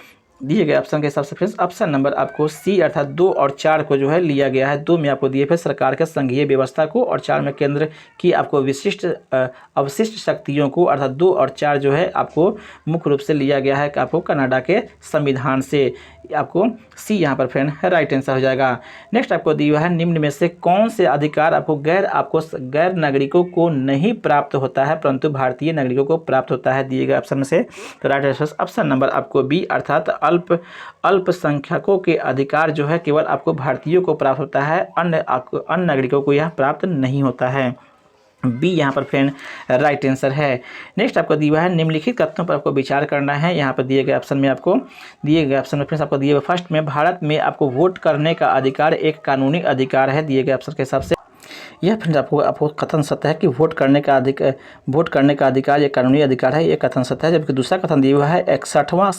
दिए गए ऑप्शन के हिसाब से फ्रेंड्स ऑप्शन नंबर आपको सी अर्थात 2 और 4 को जो है लिया गया है। 2 में आपको दिए फिर सरकार के संघीय व्यवस्था को और 4 में केंद्र की आपको अवशिष्ट शक्तियों को, अर्थात 2 और 4 जो है आपको मुख्य रूप से लिया गया है कि आपको कनाडा के संविधान से। आपको सी यहाँ पर फ्रेंड राइट आंसर हो जाएगा। नेक्स्ट आपको दिया है निम्न में से कौन से अधिकार आपको गैर नागरिकों को नहीं प्राप्त होता है परंतु भारतीय नागरिकों को प्राप्त होता है? दिए गए ऑप्शन में से तो राइट आंसर ऑप्शन नंबर आपको बी अर्थात अल्पसंख्यकों के अधिकार जो है केवल आपको भारतीयों को प्राप्त होता है, अन्य नागरिकों को यह प्राप्त नहीं होता है, बी यहाँ पर फ्रेंड राइट आंसर है। नेक्स्ट आपको दिया है निम्नलिखित कथनों पर आपको विचार करना है। यहाँ पर दिए गए ऑप्शन में फ्रेंड्स आपको दिए हुए फर्स्ट में भारत में आपको वोट करने का अधिकार एक कानूनी अधिकार है। दिए गए ऑप्शन के हिसाब से यह फ्रेंड्स आपको कथन सत्य है कि वोट करने का अधिकार एक कानूनी अधिकार है, ये कथन सत्य है। जबकि दूसरा कथन दिया हुआ है 61वां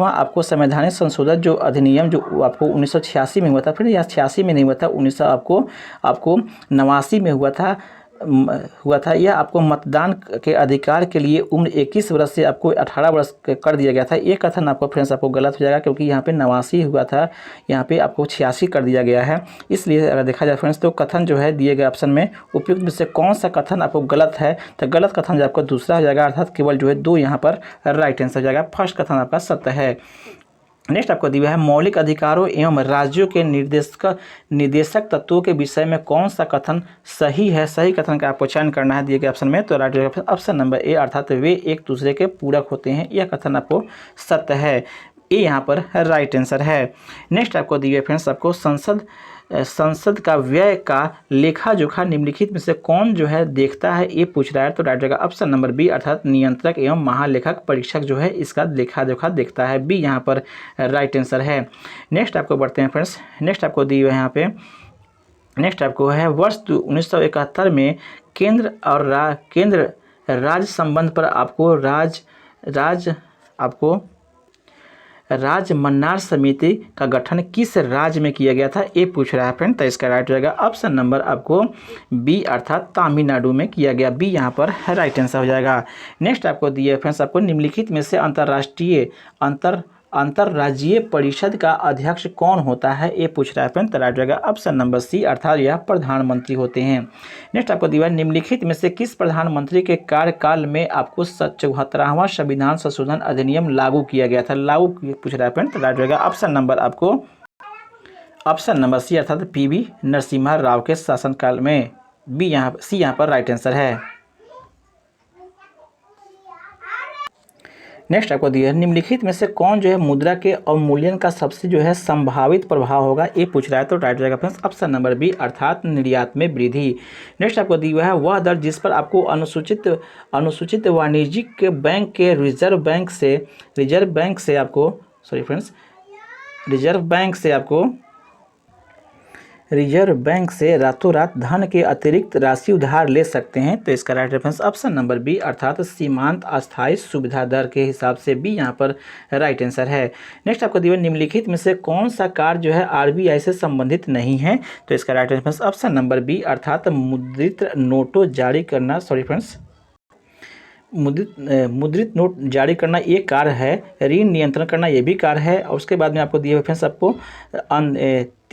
आपको संवैधानिक संशोधन जो अधिनियम जो आपको 1986 में हुआ था, फिर यह 86 में नहीं हुआ था, 1989 में हुआ था। हुआ था, यह आपको मतदान के अधिकार के लिए उम्र 21 वर्ष से आपको 18 वर्ष कर दिया गया था। ये कथन आपको फ्रेंड्स आपको गलत हो जाएगा, क्योंकि यहाँ पे 89 हुआ था, यहाँ पे आपको 86 कर दिया गया है। इसलिए अगर देखा जाए फ्रेंड्स तो कथन जो है दिए गए ऑप्शन में उपयुक्त में से कौन सा कथन आपको गलत है, तो गलत कथन जो आपको दूसरा हो जाएगा, अर्थात केवल जो है 2 यहाँ पर राइट आंसर हो जाएगा। फर्स्ट कथन आपका सत्य है। नेक्स्ट आपको दिया है मौलिक अधिकारों एवं राज्यों के निर्देशक तत्वों के विषय में कौन सा कथन सही है। सही कथन का आपको चयन करना है दिए गए ऑप्शन में, तो राइट ऑप्शन नंबर ए, अर्थात वे एक दूसरे के पूरक होते हैं, यह कथन आपको सत्य है। ये यहाँ पर राइट आंसर है। नेक्स्ट आपको दिए फ्रेंड्स आपको संसद का व्यय का लेखा जोखा निम्नलिखित में से कौन जो है देखता है, ये पूछ रहा है, तो राइट रहेगा ऑप्शन नंबर बी, अर्थात नियंत्रक एवं महालेखक परीक्षक जो है इसका लेखा जोखा देखता है। बी यहाँ पर राइट आंसर है। नेक्स्ट आपको बढ़ते हैं फ्रेंड्स। नेक्स्ट आपको दी हुई है यहाँ पे, नेक्स्ट आपको है वर्ष 1971 में केंद्र और राज्य संबंध पर राज्य मन्नार समिति का गठन किस राज्य में किया गया था, ये पूछ रहा है फ्रेंड। तो इसका राइट रहेगा ऑप्शन नंबर आपको बी, अर्थात तमिलनाडु में किया गया। बी यहाँ पर राइट आंसर हो जाएगा। नेक्स्ट आपको दिए फ्रेंड्स आपको निम्नलिखित में से अंतर्राज्यीय परिषद का अध्यक्ष कौन होता है, ये पूछ रहा है फ्रेंड। तो राइट रहेगा ऑप्शन नंबर सी, अर्थात यह प्रधानमंत्री होते हैं। नेक्स्ट आपको दिया निम्नलिखित में से किस प्रधानमंत्री के कार्यकाल में आपको 74वां संविधान संशोधन अधिनियम लागू किया गया था, लागू पूछ रहा है फ्रेंड। तो राइट रहेगा ऑप्शन नंबर आपको ऑप्शन नंबर सी, अर्थात पीवी नरसिम्हा राव के शासनकाल में। बी यहाँ सी यहाँ पर राइट आंसर है। नेक्स्ट आपको दिया है निम्नलिखित में से कौन जो है मुद्रा के अवमूल्यन का सबसे जो है संभावित प्रभाव होगा, ये पूछ रहा है। तो राइट रहेगा फ्रेंड्स ऑप्शन नंबर बी, अर्थात निर्यात में वृद्धि। नेक्स्ट आपको दिया हुआ है वह दर जिस पर आपको अनुसूचित वाणिज्यिक बैंक के रिजर्व बैंक से रातों रात धन के अतिरिक्त राशि उधार ले सकते हैं। तो इसका right reference option number B, अर्थात सीमांत अस्थायी सुविधा दर के हिसाब से बी यहाँ पर राइट आंसर है। नेक्स्ट आपको दिया निम्नलिखित में से कौन सा कार्य जो है आरबीआई से संबंधित नहीं है, तो इसका right reference option number B, अर्थात मुद्रित नोटों जारी करना, मुद्रित नोट जारी करना ये कार्य है, ऋण नियंत्रण करना ये भी कार्य है, और उसके बाद में आपको दिए हुए फ्रेंड्स आपको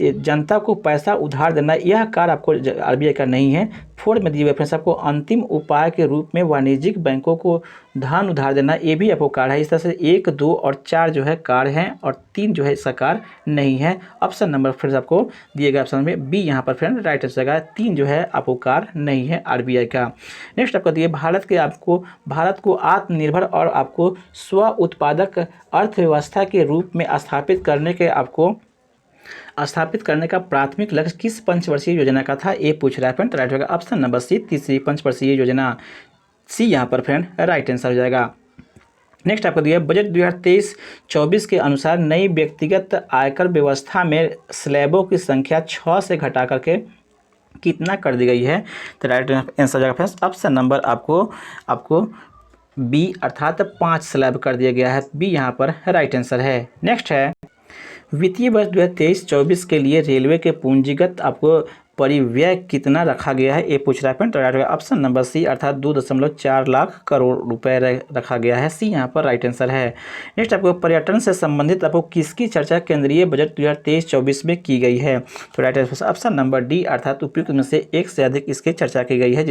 जनता को पैसा उधार देना यह कार्य आपको आरबीआई का नहीं है। 4 में दिए हुए फ्रेंड्स आपको अंतिम उपाय के रूप में वाणिज्यिक बैंकों को धन उधार देना ये भी आपको कार्य है। इस तरह से 1, 2 और 4 जो है कार्य हैं और 3 जो है इसका कार्य नहीं है। ऑप्शन नंबर फ्रेंड्स आपको दिए गए ऑप्शन में बी यहाँ पर फ्रेंड राइट आंसर का 3 जो है आपको कार्य नहीं है आरबीआई का। नेक्स्ट आपको दिए भारत को आत्मनिर्भर और आपको स्व उत्पादक अर्थव्यवस्था के रूप में स्थापित करने का प्राथमिक लक्ष्य किस पंचवर्षीय योजना का था, ये पूछ रहा है फ्रेंड। राइट होगा ऑप्शन नंबर सी, तीसरी पंचवर्षीय योजना। सी यहाँ पर फ्रेंड राइट आंसर हो जाएगा। नेक्स्ट आपको दिया बजट 2023-24 के अनुसार नई व्यक्तिगत आयकर व्यवस्था में स्लैबों की संख्या 6 से घटा करके कितना कर दी गई है, तो राइट आंसर हो जाएगा फ्रेंड्स ऑप्शन नंबर आपको बी, अर्थात 5 स्लैब कर दिया गया है। बी यहाँ पर राइट आंसर है। नेक्स्ट है वित्तीय वर्ष 2023-24 के लिए रेलवे के पूंजीगत आपको परिव्यय कितना रखा गया है, ये पूछ रहा है। तो राइट ऑप्शन नंबर सी, अर्थात 2.4 लाख करोड़ रुपए रखा गया है। सी यहाँ पर राइट आंसर है। नेक्स्ट आपको पर्यटन से संबंधित आपको किसकी चर्चा केंद्रीय बजट 2023-24 में की गई है, तो right answer option number D, अर्थात उपयुक्त में से एक से अधिक इसकी चर्चा की गई है,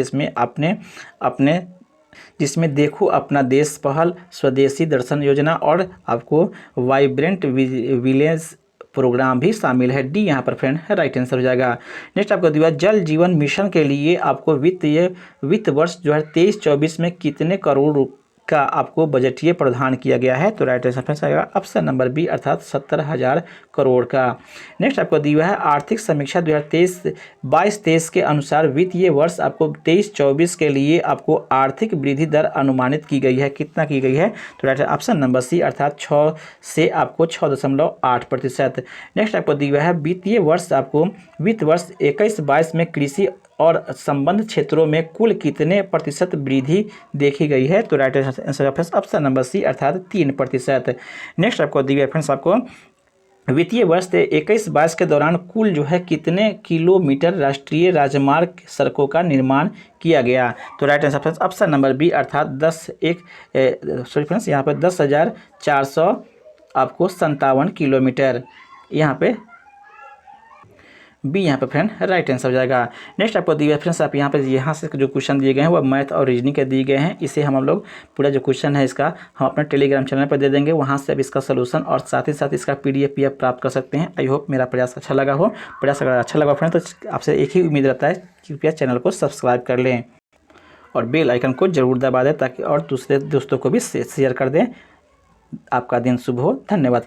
जिसमें देखो अपना देश पहल, स्वदेशी दर्शन योजना और आपको वाइब्रेंट विलेज प्रोग्राम भी शामिल है। डी यहाँ पर फ्रेंड राइट आंसर हो जाएगा। नेक्स्ट आपको दिया जल जीवन मिशन के लिए आपको वित्त वर्ष 2023-24 में कितने करोड़ का आपको बजटीय प्रदान किया गया है, तो राइट आंसर आएगा ऑप्शन नंबर बी, अर्थात 70,000 करोड़ का। नेक्स्ट आपको दिया है आर्थिक समीक्षा 2022-23 के अनुसार वित्तीय वर्ष आपको 23-24 के लिए आपको आर्थिक वृद्धि दर अनुमानित की गई है, कितना की गई है, तो राइट ऑप्शन नंबर सी, अर्थात 6 से आपको 6.8%। नेक्स्ट आपको दिया है वित्तीय वर्ष आपको वित्त वर्ष 21-22 में कृषि और संबंध क्षेत्रों में कुल कितने प्रतिशत वृद्धि देखी गई है, तो right answer option number C, अर्थात 3%। नेक्स्ट आपको दिया फ्रेंड्स आपको वित्तीय वर्ष 21-22 के दौरान कुल जो है कितने किलोमीटर राष्ट्रीय राजमार्ग सड़कों का निर्माण किया गया? तो right answer option number B अर्थात 10,400 आपको 57 किलोमीटर। यहाँ पे बी यहाँ पे फ्रेंड राइट आंसर हो जाएगा। नेक्स्ट आपको दिए फ्रेंड्स, आप यहाँ से जो क्वेश्चन दिए गए हैं वो मैथ और रीजनिंग के दिए गए हैं। इसे हम लोग पूरा जो क्वेश्चन है इसका हम अपने टेलीग्राम चैनल पर दे देंगे, वहाँ से आप इसका सोल्यूशन और साथ ही साथ इसका PDF भी आप प्राप्त कर सकते हैं। आई होप मेरा प्रयास अच्छा लगा हो। प्रयास अगर अच्छा लगा फ्रेंड तो आपसे एक ही उम्मीद रहता है, कृपया चैनल को सब्सक्राइब कर लें और बेल आइकन को जरूर दबा दें ताकि और दूसरे दोस्तों को भी शेयर कर दें। आपका दिन शुभ हो। धन्यवाद।